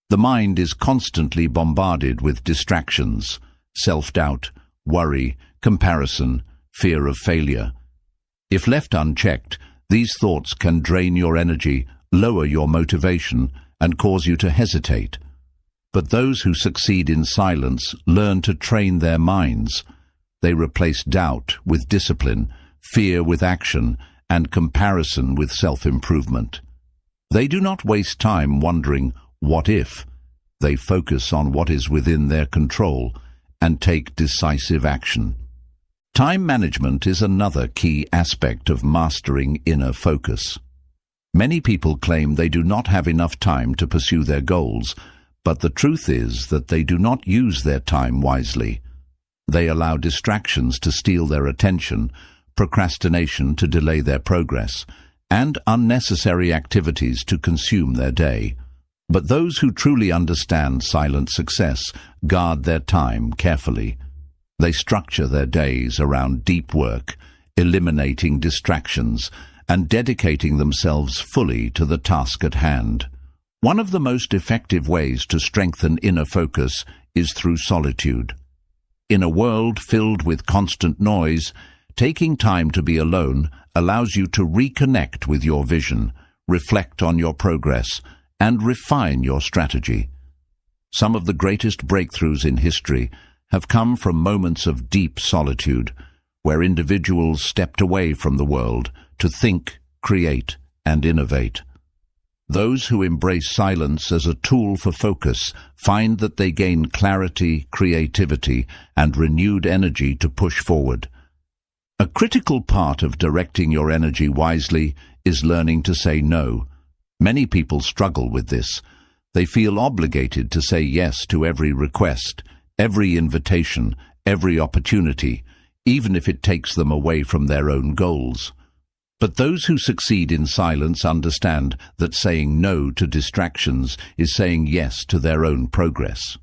[SPEAKER 1] The mind is constantly bombarded with distractions, self-doubt, worry, comparison, fear of failure. If left unchecked, these thoughts can drain your energy, lower your motivation, and cause you to hesitate. But those who succeed in silence learn to train their minds. They replace doubt with discipline, fear with action, and comparison with self-improvement. They do not waste time wondering, what if? They focus on what is within their control and take decisive action. Time management is another key aspect of mastering inner focus. Many people claim they do not have enough time to pursue their goals, but the truth is that they do not use their time wisely. They allow distractions to steal their attention, procrastination to delay their progress, and unnecessary activities to consume their day. But those who truly understand silent success guard their time carefully. They structure their days around deep work, eliminating distractions, and dedicating themselves fully to the task at hand. One of the most effective ways to strengthen inner focus is through solitude. In a world filled with constant noise, taking time to be alone allows you to reconnect with your vision, reflect on your progress, and refine your strategy. Some of the greatest breakthroughs in history have come from moments of deep solitude, where individuals stepped away from the world to think, create, and innovate. Those who embrace silence as a tool for focus find that they gain clarity, creativity, and renewed energy to push forward. A critical part of directing your energy wisely is learning to say no. Many people struggle with this. They feel obligated to say yes to every request, every invitation, every opportunity, even if it takes them away from their own goals. But those who succeed in silence understand that saying no to distractions is saying yes to their own progress.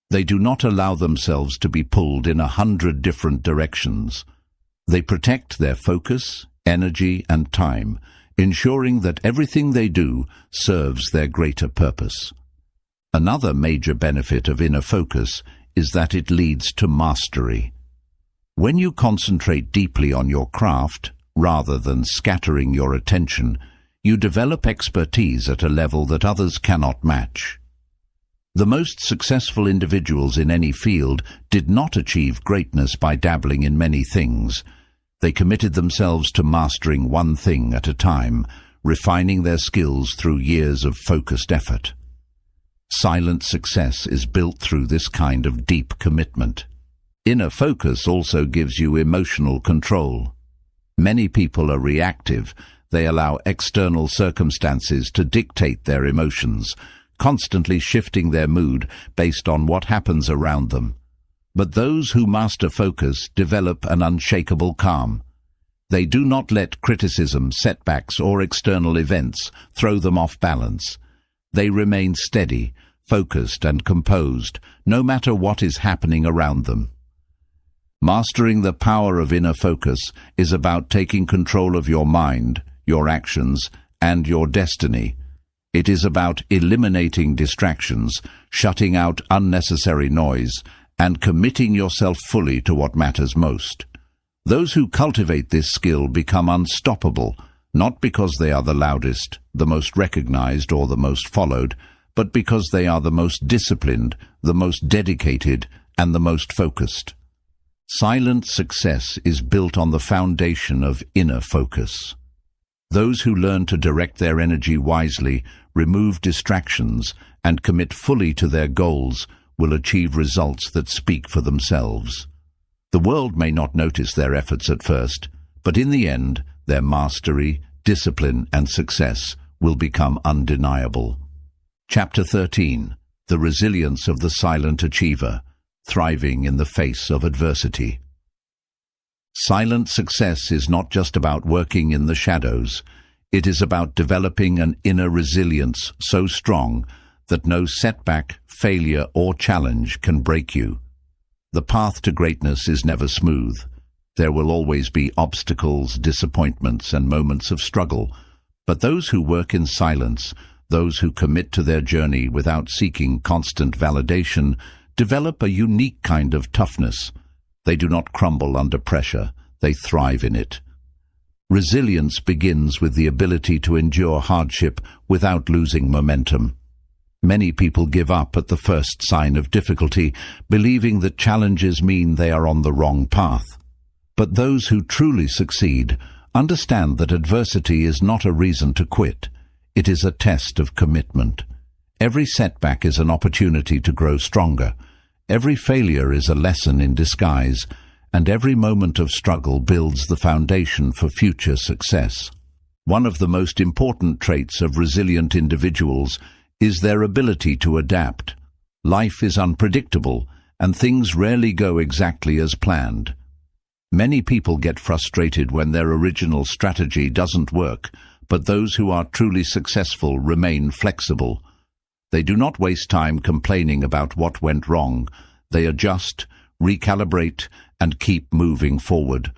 [SPEAKER 1] They do not allow themselves to be pulled in 100 different directions. They protect their focus, energy, and time, ensuring that everything they do serves their greater purpose. Another major benefit of inner focus is that it leads to mastery. When you concentrate deeply on your craft, rather than scattering your attention, you develop expertise at a level that others cannot match. The most successful individuals in any field did not achieve greatness by dabbling in many things. They committed themselves to mastering one thing at a time, refining their skills through years of focused effort. Silent success is built through this kind of deep commitment. Inner focus also gives you emotional control. Many people are reactive. They allow external circumstances to dictate their emotions, constantly shifting their mood based on what happens around them. But those who master focus develop an unshakable calm. They do not let criticism, setbacks, or external events throw them off balance. They remain steady, focused and composed, no matter what is happening around them. Mastering the power of inner focus is about taking control of your mind, your actions, and your destiny. It is about eliminating distractions, shutting out unnecessary noise, and committing yourself fully to what matters most. Those who cultivate this skill become unstoppable, not because they are the loudest, the most recognized, or the most followed, but because they are the most disciplined, the most dedicated, and the most focused. Silent success is built on the foundation of inner focus. Those who learn to direct their energy wisely, remove distractions, and commit fully to their goals will achieve results that speak for themselves. The world may not notice their efforts at first, but in the end, their mastery, discipline, and success will become undeniable. Chapter 13. The Resilience of the Silent Achiever, Thriving in the Face of Adversity. Silent success is not just about working in the shadows. It is about developing an inner resilience so strong that no setback, failure, or challenge can break you. The path to greatness is never smooth. There will always be obstacles, disappointments, and moments of struggle. But those who work in silence, those who commit to their journey without seeking constant validation, develop a unique kind of toughness. They do not crumble under pressure, they thrive in it. Resilience begins with the ability to endure hardship without losing momentum. Many people give up at the first sign of difficulty, believing that challenges mean they are on the wrong path. But those who truly succeed understand that adversity is not a reason to quit. It is a test of commitment. Every setback is an opportunity to grow stronger. Every failure is a lesson in disguise, and every moment of struggle builds the foundation for future success. One of the most important traits of resilient individuals is their ability to adapt. Life is unpredictable, and things rarely go exactly as planned. Many people get frustrated when their original strategy doesn't work, but those who are truly successful remain flexible. They do not waste time complaining about what went wrong. They adjust, recalibrate, and keep moving forward.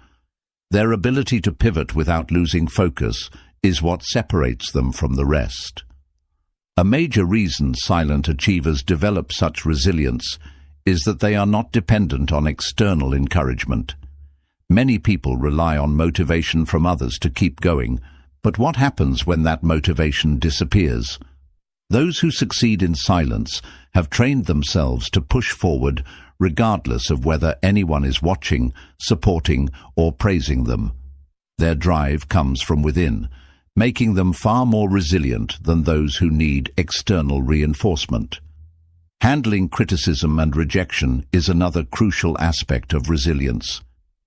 [SPEAKER 1] Their ability to pivot without losing focus is what separates them from the rest. A major reason silent achievers develop such resilience is that they are not dependent on external encouragement. Many people rely on motivation from others to keep going, but what happens when that motivation disappears? Those who succeed in silence have trained themselves to push forward regardless of whether anyone is watching, supporting, or praising them. Their drive comes from within, making them far more resilient than those who need external reinforcement. Handling criticism and rejection is another crucial aspect of resilience.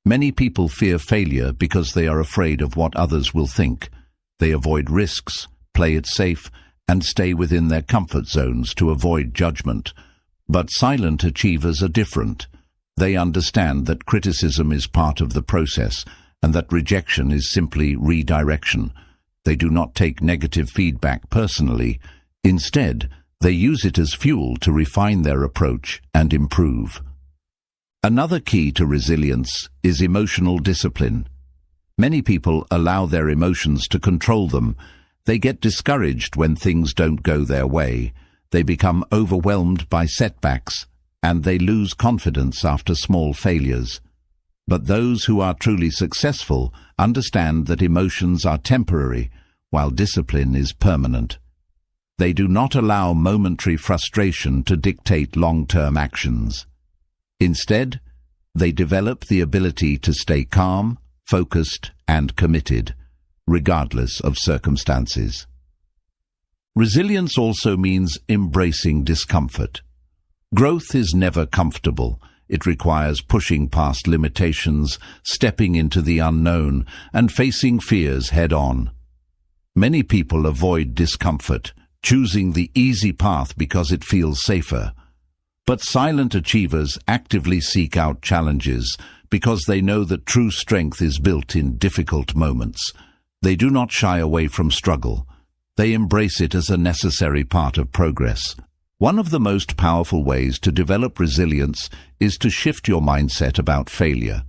[SPEAKER 1] Many people fear failure because they are afraid of what others will think. They avoid risks, play it safe, and stay within their comfort zones to avoid judgment. But silent achievers are different. They understand that criticism is part of the process and that rejection is simply redirection. They do not take negative feedback personally. Instead, they use it as fuel to refine their approach and improve. Another key to resilience is emotional discipline. Many people allow their emotions to control them. They get discouraged when things don't go their way. They become overwhelmed by setbacks, and they lose confidence after small failures. But those who are truly successful understand that emotions are temporary, while discipline is permanent. They do not allow momentary frustration to dictate long-term actions. Instead, they develop the ability to stay calm, focused, and committed, regardless of circumstances. Resilience also means embracing discomfort. Growth is never comfortable. It requires pushing past limitations, stepping into the unknown, and facing fears head-on. Many people avoid discomfort, choosing the easy path because it feels safer. But silent achievers actively seek out challenges because they know that true strength is built in difficult moments. They do not shy away from struggle. They embrace it as a necessary part of progress. One of the most powerful ways to develop resilience is to shift your mindset about failure.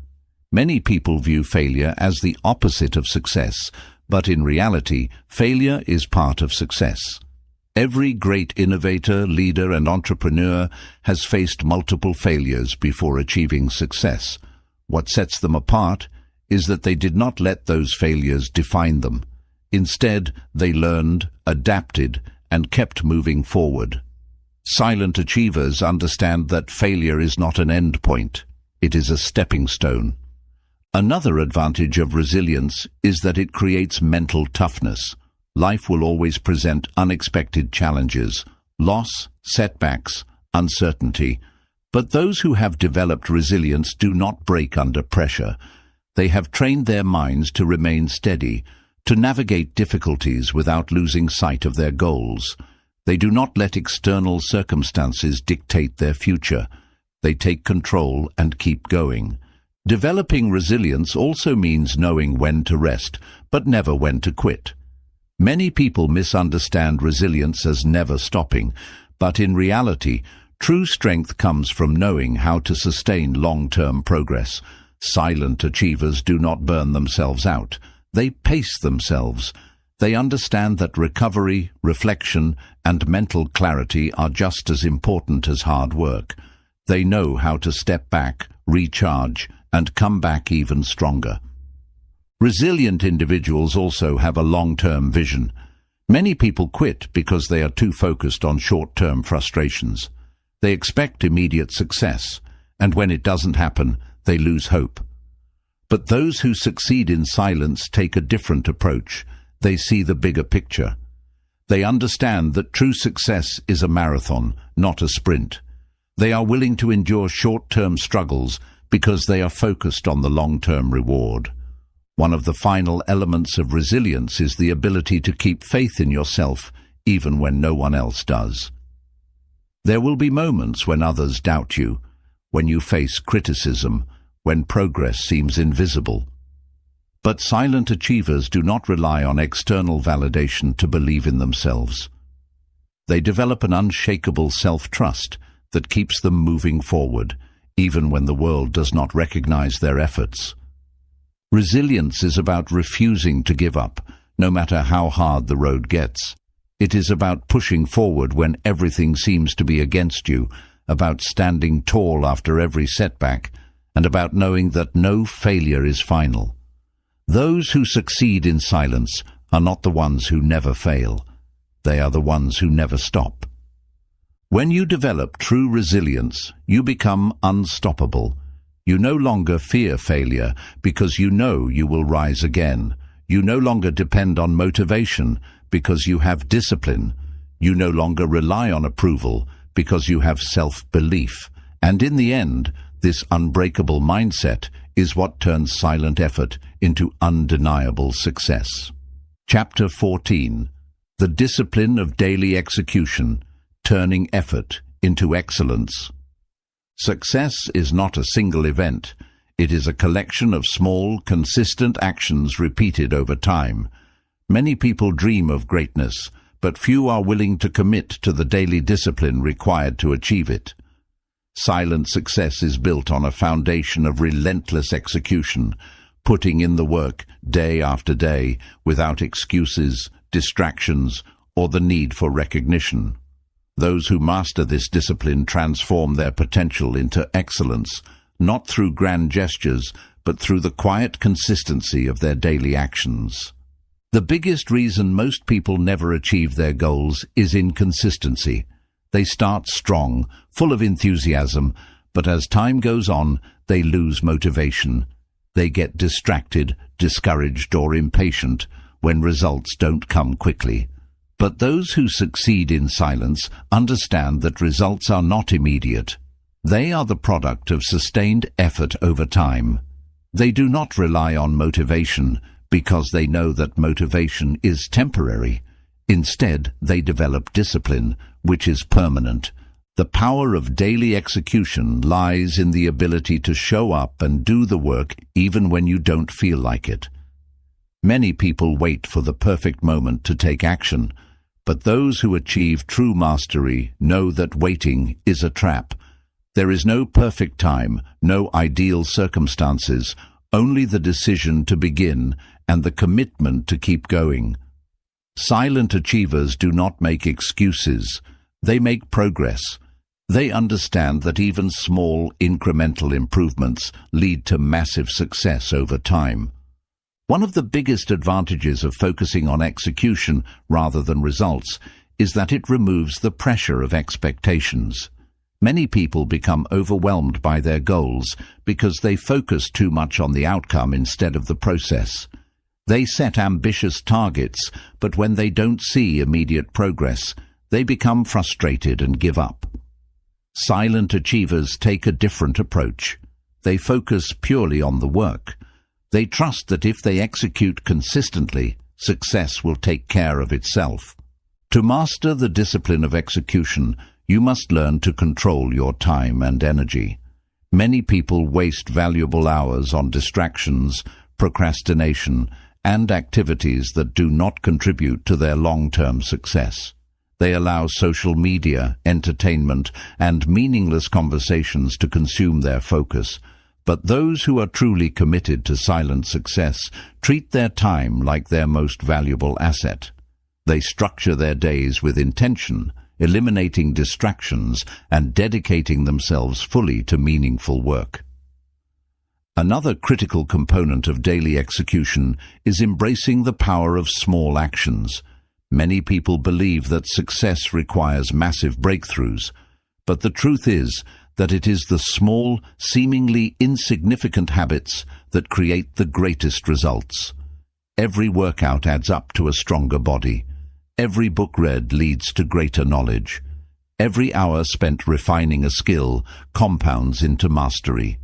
[SPEAKER 1] Many people view failure as the opposite of success, but in reality, failure is part of success. Every great innovator, leader, and entrepreneur has faced multiple failures before achieving success. What sets them apart is that they did not let those failures define them. Instead, they learned, adapted, and kept moving forward. Silent achievers understand that failure is not an end point. It is a stepping stone. Another advantage of resilience is that it creates mental toughness. Life will always present unexpected challenges, loss, setbacks, uncertainty. But those who have developed resilience do not break under pressure. They have trained their minds to remain steady, to navigate difficulties without losing sight of their goals. They do not let external circumstances dictate their future. They take control and keep going. Developing resilience also means knowing when to rest, but never when to quit. Many people misunderstand resilience as never stopping, but in reality, true strength comes from knowing how to sustain long-term progress. Silent achievers do not burn themselves out. They pace themselves. They understand that recovery, reflection, and mental clarity are just as important as hard work. They know how to step back, recharge, and come back even stronger. Resilient individuals also have a long-term vision. Many people quit because they are too focused on short-term frustrations. They expect immediate success, and when it doesn't happen, they lose hope. But those who succeed in silence take a different approach. They see the bigger picture. They understand that true success is a marathon, not a sprint. They are willing to endure short-term struggles because they are focused on the long-term reward. One of the final elements of resilience is the ability to keep faith in yourself even when no one else does. There will be moments when others doubt you, when you face criticism, when progress seems invisible. But silent achievers do not rely on external validation to believe in themselves. They develop an unshakable self-trust that keeps them moving forward, even when the world does not recognize their efforts. Resilience is about refusing to give up, no matter how hard the road gets. It is about pushing forward when everything seems to be against you, about standing tall after every setback, and about knowing that no failure is final. Those who succeed in silence are not the ones who never fail. They are the ones who never stop. When you develop true resilience, you become unstoppable. You no longer fear failure because you know you will rise again. You no longer depend on motivation because you have discipline. You no longer rely on approval because you have self-belief. And in the end, this unbreakable mindset is what turns silent effort into undeniable success. Chapter 14. The Discipline of Daily Execution, Turning Effort into Excellence. Success is not a single event. It is a collection of small, consistent actions repeated over time. Many people dream of greatness, but few are willing to commit to the daily discipline required to achieve it. Silent success is built on a foundation of relentless execution, putting in the work day after day without excuses, distractions, or the need for recognition. Those who master this discipline transform their potential into excellence, not through grand gestures, but through the quiet consistency of their daily actions. The biggest reason most people never achieve their goals is inconsistency. They start strong, full of enthusiasm, but as time goes on, they lose motivation. They get distracted, discouraged, or impatient when results don't come quickly. But those who succeed in silence understand that results are not immediate. They are the product of sustained effort over time. They do not rely on motivation because they know that motivation is temporary. Instead, they develop discipline, which is permanent. The power of daily execution lies in the ability to show up and do the work even when you don't feel like it. Many people wait for the perfect moment to take action, But those who achieve true mastery know that waiting is a trap. There is no perfect time, no ideal circumstances, only the decision to begin and the commitment to keep going. Silent achievers do not make excuses. They make progress. They understand that even small, incremental improvements lead to massive success over time. One of the biggest advantages of focusing on execution rather than results is that it removes the pressure of expectations. Many people become overwhelmed by their goals because they focus too much on the outcome instead of the process. They set ambitious targets, but when they don't see immediate progress, they become frustrated and give up. Silent achievers take a different approach. They focus purely on the work. They trust that if they execute consistently, success will take care of itself. To master the discipline of execution, you must learn to control your time and energy. Many people waste valuable hours on distractions, procrastination, and activities that do not contribute to their long-term success. They allow social media, entertainment, and meaningless conversations to consume their focus. But those who are truly committed to silent success treat their time like their most valuable asset. They structure their days with intention, eliminating distractions and dedicating themselves fully to meaningful work. Another critical component of daily execution is embracing the power of small actions. Many people believe that success requires massive breakthroughs, but the truth is that it is the small, seemingly insignificant habits that create the greatest results. Every workout adds up to a stronger body. Every book read leads to greater knowledge. Every hour spent refining a skill compounds into mastery.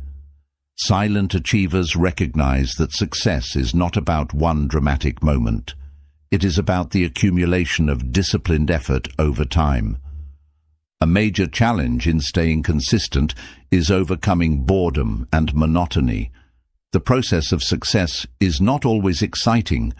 [SPEAKER 1] Silent achievers recognize that success is not about one dramatic moment. It is about the accumulation of disciplined effort over time. A major challenge in staying consistent is overcoming boredom and monotony. The process of success is not always exciting.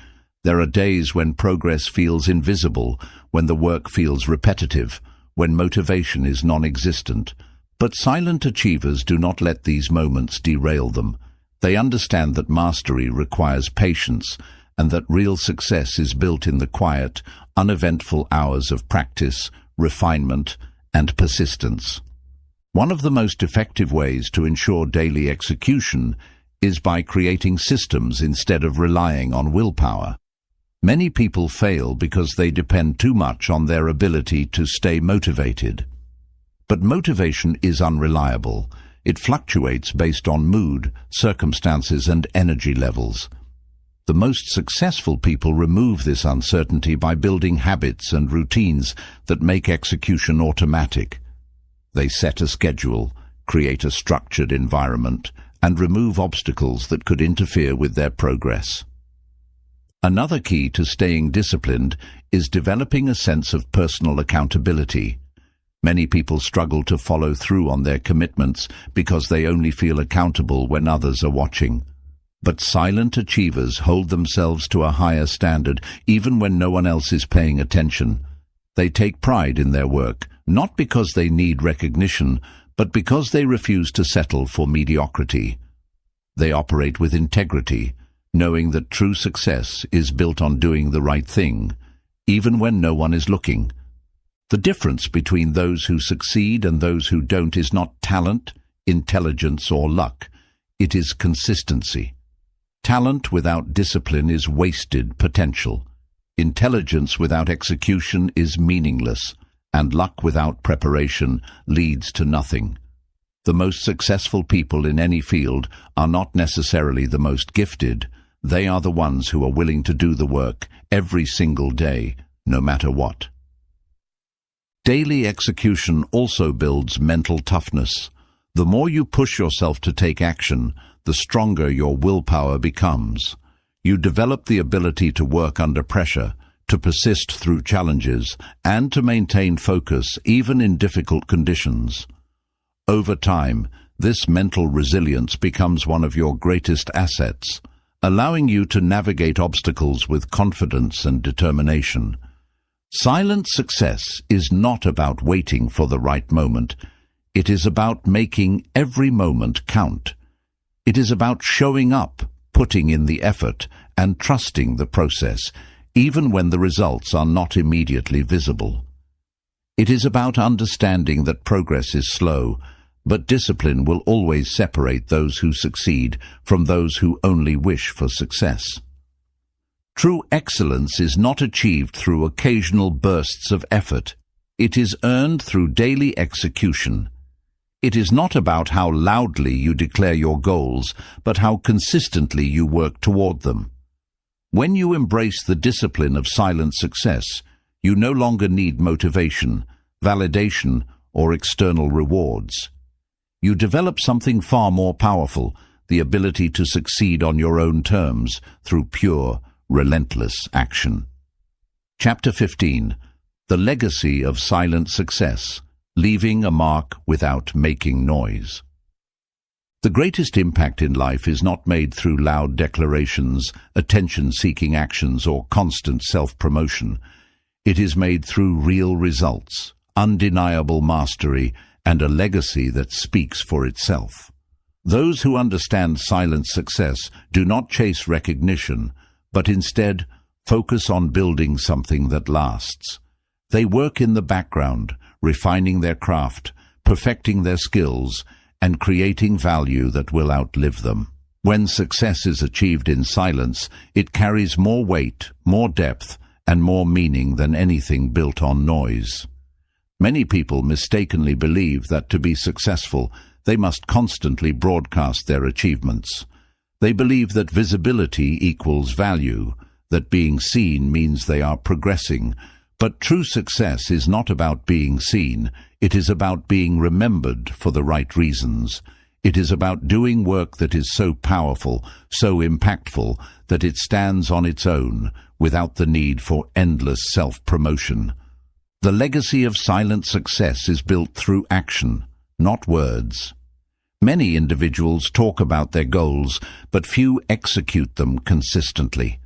[SPEAKER 1] There are days when progress feels invisible, when the work feels repetitive, when motivation is non-existent. But silent achievers do not let these moments derail them. They understand that mastery requires patience and that real success is built in the quiet, uneventful hours of practice, refinement, and persistence. One of the most effective ways to ensure daily execution is by creating systems instead of relying on willpower. Many people fail because they depend too much on their ability to stay motivated. But motivation is unreliable. It fluctuates based on mood, circumstances, and energy levels. The most successful people remove this uncertainty by building habits and routines that make execution automatic. They set a schedule, create a structured environment, and remove obstacles that could interfere with their progress. Another key to staying disciplined is developing a sense of personal accountability. Many people struggle to follow through on their commitments because they only feel accountable when others are watching. But silent achievers hold themselves to a higher standard even when no one else is paying attention. They take pride in their work, not because they need recognition, but because they refuse to settle for mediocrity. They operate with integrity, knowing that true success is built on doing the right thing, even when no one is looking. The difference between those who succeed and those who don't is not talent, intelligence, or luck. It is consistency. Talent without discipline is wasted potential. Intelligence without execution is meaningless, and luck without preparation leads to nothing. The most successful people in any field are not necessarily the most gifted. They are the ones who are willing to do the work every single day, no matter what. Daily execution also builds mental toughness. The more you push yourself to take action, the stronger your willpower becomes. You develop the ability to work under pressure, to persist through challenges, and to maintain focus even in difficult conditions. Over time, this mental resilience becomes one of your greatest assets, allowing you to navigate obstacles with confidence and determination. Silent success is not about waiting for the right moment. It is about making every moment count. It is about showing up, putting in the effort, and trusting the process, even when the results are not immediately visible. It is about understanding that progress is slow, but discipline will always separate those who succeed from those who only wish for success. True excellence is not achieved through occasional bursts of effort. It is earned through daily execution. It is not about how loudly you declare your goals, but how consistently you work toward them. When you embrace the discipline of silent success, you no longer need motivation, validation, or external rewards. You develop something far more powerful, the ability to succeed on your own terms through pure, relentless action. Chapter 15. The Legacy of Silent Success, Leaving a Mark Without Making Noise. The greatest impact in life is not made through loud declarations, attention-seeking actions, or constant self-promotion. It is made through real results, undeniable mastery, and a legacy that speaks for itself. Those who understand silent success do not chase recognition, but instead focus on building something that lasts. They work in the background, refining their craft, perfecting their skills, and creating value that will outlive them. When success is achieved in silence, it carries more weight, more depth, and more meaning than anything built on noise. Many people mistakenly believe that to be successful, they must constantly broadcast their achievements. They believe that visibility equals value, that being seen means they are progressing. But true success is not about being seen. It is about being remembered for the right reasons. It is about doing work that is so powerful, so impactful, that it stands on its own, without the need for endless self-promotion. The legacy of silent success is built through action, not words. Many individuals talk about their goals, but few execute them consistently.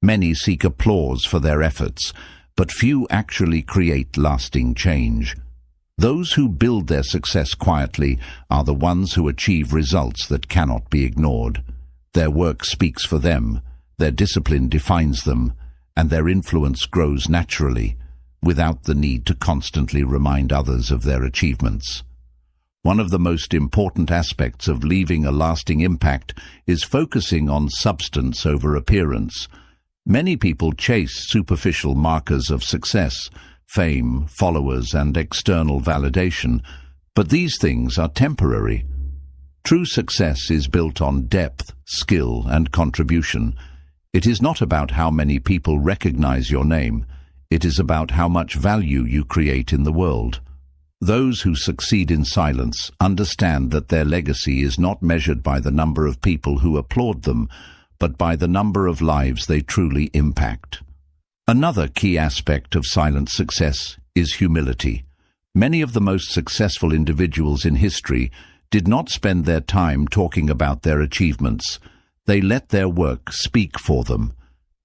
[SPEAKER 1] Many seek applause for their efforts, but few actually create lasting change. Those who build their success quietly are the ones who achieve results that cannot be ignored. Their work speaks for them, their discipline defines them, and their influence grows naturally, without the need to constantly remind others of their achievements. One of the most important aspects of leaving a lasting impact is focusing on substance over appearance. Many people chase superficial markers of success, fame, followers, and external validation, but these things are temporary. True success is built on depth, skill, and contribution. It is not about how many people recognize your name. It is about how much value you create in the world. Those who succeed in silence understand that their legacy is not measured by the number of people who applaud them, but by the number of lives they truly impact. Another key aspect of silent success is humility. Many of the most successful individuals in history did not spend their time talking about their achievements. They let their work speak for them.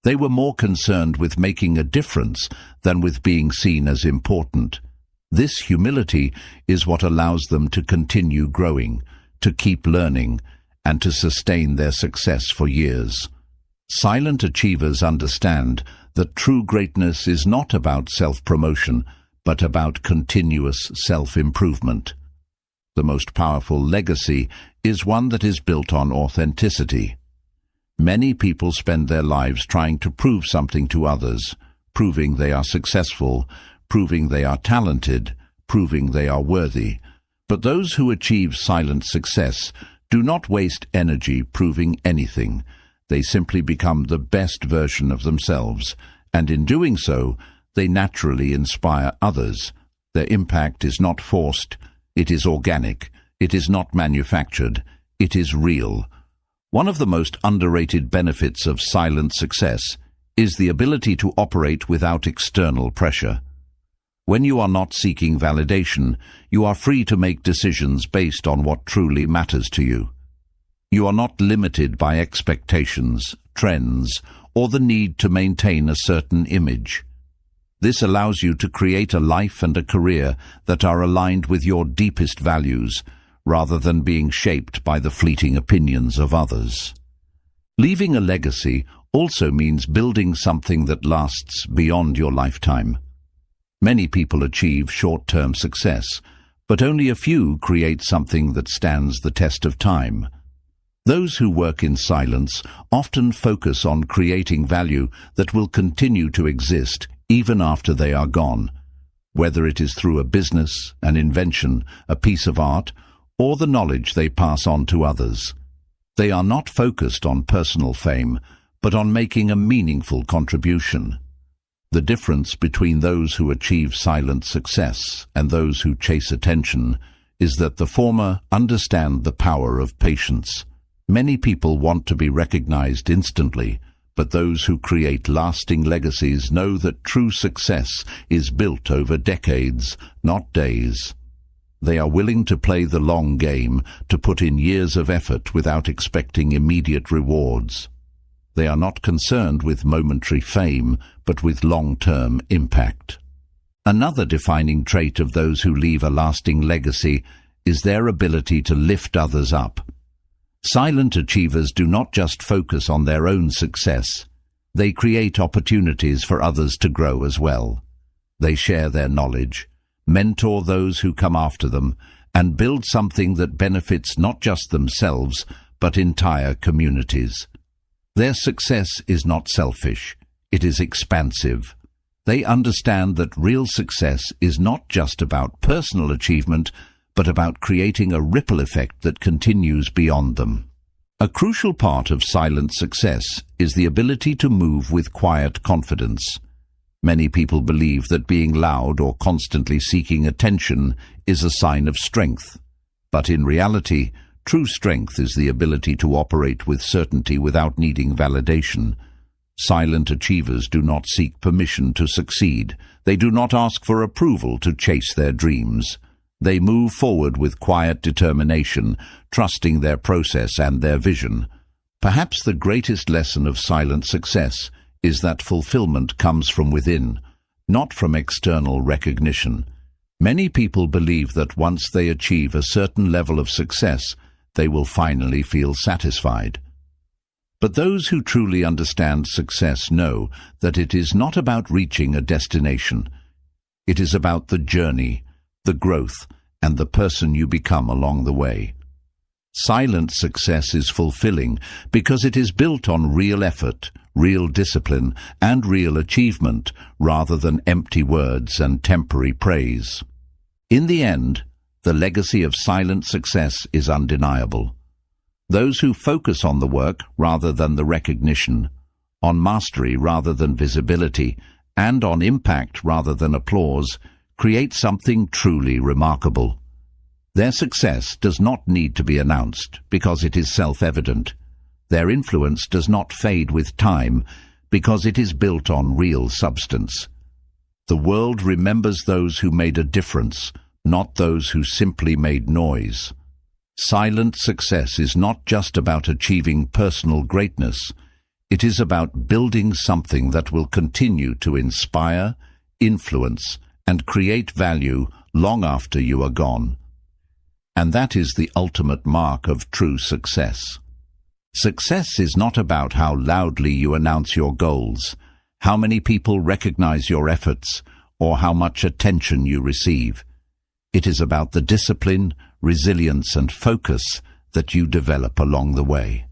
[SPEAKER 1] They were more concerned with making a difference than with being seen as important. This humility is what allows them to continue growing, to keep learning, and to sustain their success for years. Silent achievers understand that true greatness is not about self-promotion, but about continuous self-improvement. The most powerful legacy is one that is built on authenticity. Many people spend their lives trying to prove something to others, proving they are successful, proving they are talented, proving they are worthy. But those who achieve silent success do not waste energy proving anything. They simply become the best version of themselves, and in doing so, they naturally inspire others. Their impact is not forced, it is organic, it is not manufactured, it is real. One of the most underrated benefits of silent success is the ability to operate without external pressure. When you are not seeking validation, you are free to make decisions based on what truly matters to you. You are not limited by expectations, trends, or the need to maintain a certain image. This allows you to create a life and a career that are aligned with your deepest values, rather than being shaped by the fleeting opinions of others. Leaving a legacy also means building something that lasts beyond your lifetime. Many people achieve short-term success, but only a few create something that stands the test of time. Those who work in silence often focus on creating value that will continue to exist even after they are gone, whether it is through a business, an invention, a piece of art, or the knowledge they pass on to others. They are not focused on personal fame, but on making a meaningful contribution. The difference between those who achieve silent success and those who chase attention is that the former understand the power of patience. Many people want to be recognized instantly, but those who create lasting legacies know that true success is built over decades, not days. They are willing to play the long game, to put in years of effort without expecting immediate rewards. They are not concerned with momentary fame, but with long-term impact. Another defining trait of those who leave a lasting legacy is their ability to lift others up. Silent achievers do not just focus on their own success. They create opportunities for others to grow as well. They share their knowledge, mentor those who come after them, and build something that benefits not just themselves, but entire communities. Their success is not selfish, it is expansive. They understand that real success is not just about personal achievement, but about creating a ripple effect that continues beyond them. A crucial part of silent success is the ability to move with quiet confidence. Many people believe that being loud or constantly seeking attention is a sign of strength. But in reality, true strength is the ability to operate with certainty without needing validation. Silent achievers do not seek permission to succeed. They do not ask for approval to chase their dreams. They move forward with quiet determination, trusting their process and their vision. Perhaps the greatest lesson of silent success is that fulfillment comes from within, not from external recognition. Many people believe that once they achieve a certain level of success, they will finally feel satisfied. But those who truly understand success know that it is not about reaching a destination. It is about the journey, the growth, and the person you become along the way. Silent success is fulfilling because it is built on real effort, real discipline, and real achievement, rather than empty words and temporary praise. In the end, the legacy of silent success is undeniable. Those who focus on the work rather than the recognition, on mastery rather than visibility, and on impact rather than applause, create something truly remarkable. Their success does not need to be announced because it is self-evident. Their influence does not fade with time because it is built on real substance. The world remembers those who made a difference, not those who simply made noise. Silent success is not just about achieving personal greatness. It is about building something that will continue to inspire, influence, and create value long after you are gone. And that is the ultimate mark of true success. Success is not about how loudly you announce your goals, how many people recognize your efforts, or how much attention you receive. It is about the discipline, resilience, and focus that you develop along the way.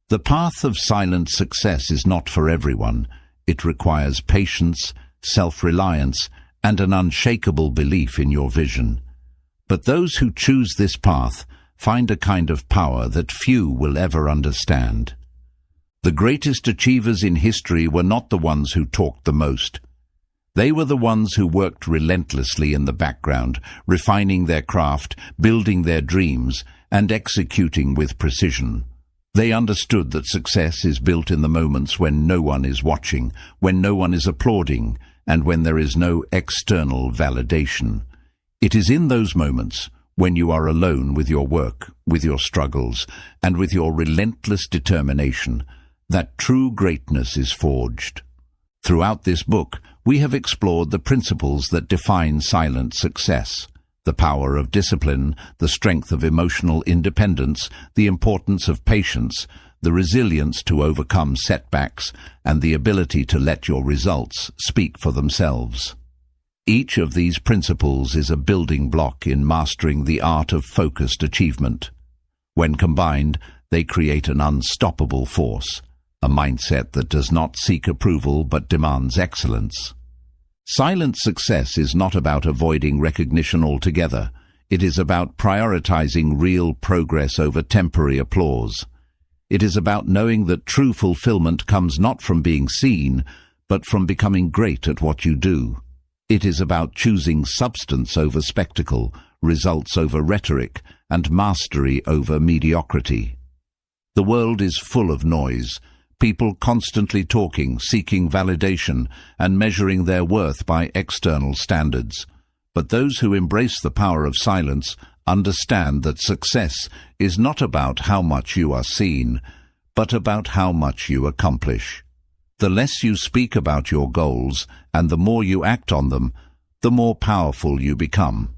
[SPEAKER 1] The path of silent success is not for everyone. It requires patience, self-reliance, and an unshakable belief in your vision. But those who choose this path find a kind of power that few will ever understand. The greatest achievers in history were not the ones who talked the most. They were the ones who worked relentlessly in the background, refining their craft, building their dreams, and executing with precision. They understood that success is built in the moments when no one is watching, when no one is applauding, and when there is no external validation. It is in those moments, when you are alone with your work, with your struggles, and with your relentless determination, that true greatness is forged. Throughout this book, we have explored the principles that define silent success: the power of discipline, the strength of emotional independence, the importance of patience, the resilience to overcome setbacks, and the ability to let your results speak for themselves. Each of these principles is a building block in mastering the art of focused achievement. When combined, they create an unstoppable force, a mindset that does not seek approval but demands excellence. Silent success is not about avoiding recognition altogether. It is about prioritizing real progress over temporary applause. It is about knowing that true fulfillment comes not from being seen, but from becoming great at what you do. It is about choosing substance over spectacle, results over rhetoric, and mastery over mediocrity. The world is full of noise, people constantly talking, seeking validation, and measuring their worth by external standards. But those who embrace the power of silence understand that success is not about how much you are seen, but about how much you accomplish. The less you speak about your goals, and the more you act on them, the more powerful you become.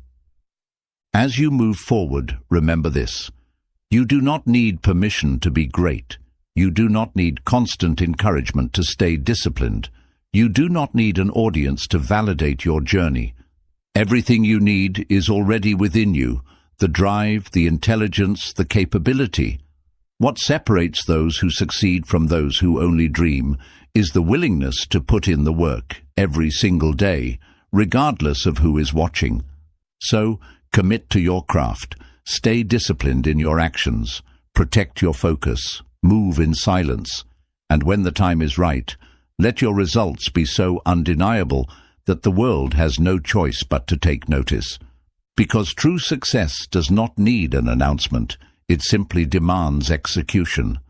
[SPEAKER 1] As you move forward, remember this: you do not need permission to be great. You do not need constant encouragement to stay disciplined. You do not need an audience to validate your journey. Everything you need is already within you: the drive, the intelligence, the capability. What separates those who succeed from those who only dream is the willingness to put in the work every single day, regardless of who is watching. So, commit to your craft, stay disciplined in your actions, protect your focus, move in silence, and when the time is right, let your results be so undeniable that the world has no choice but to take notice. Because true success does not need an announcement, it simply demands execution.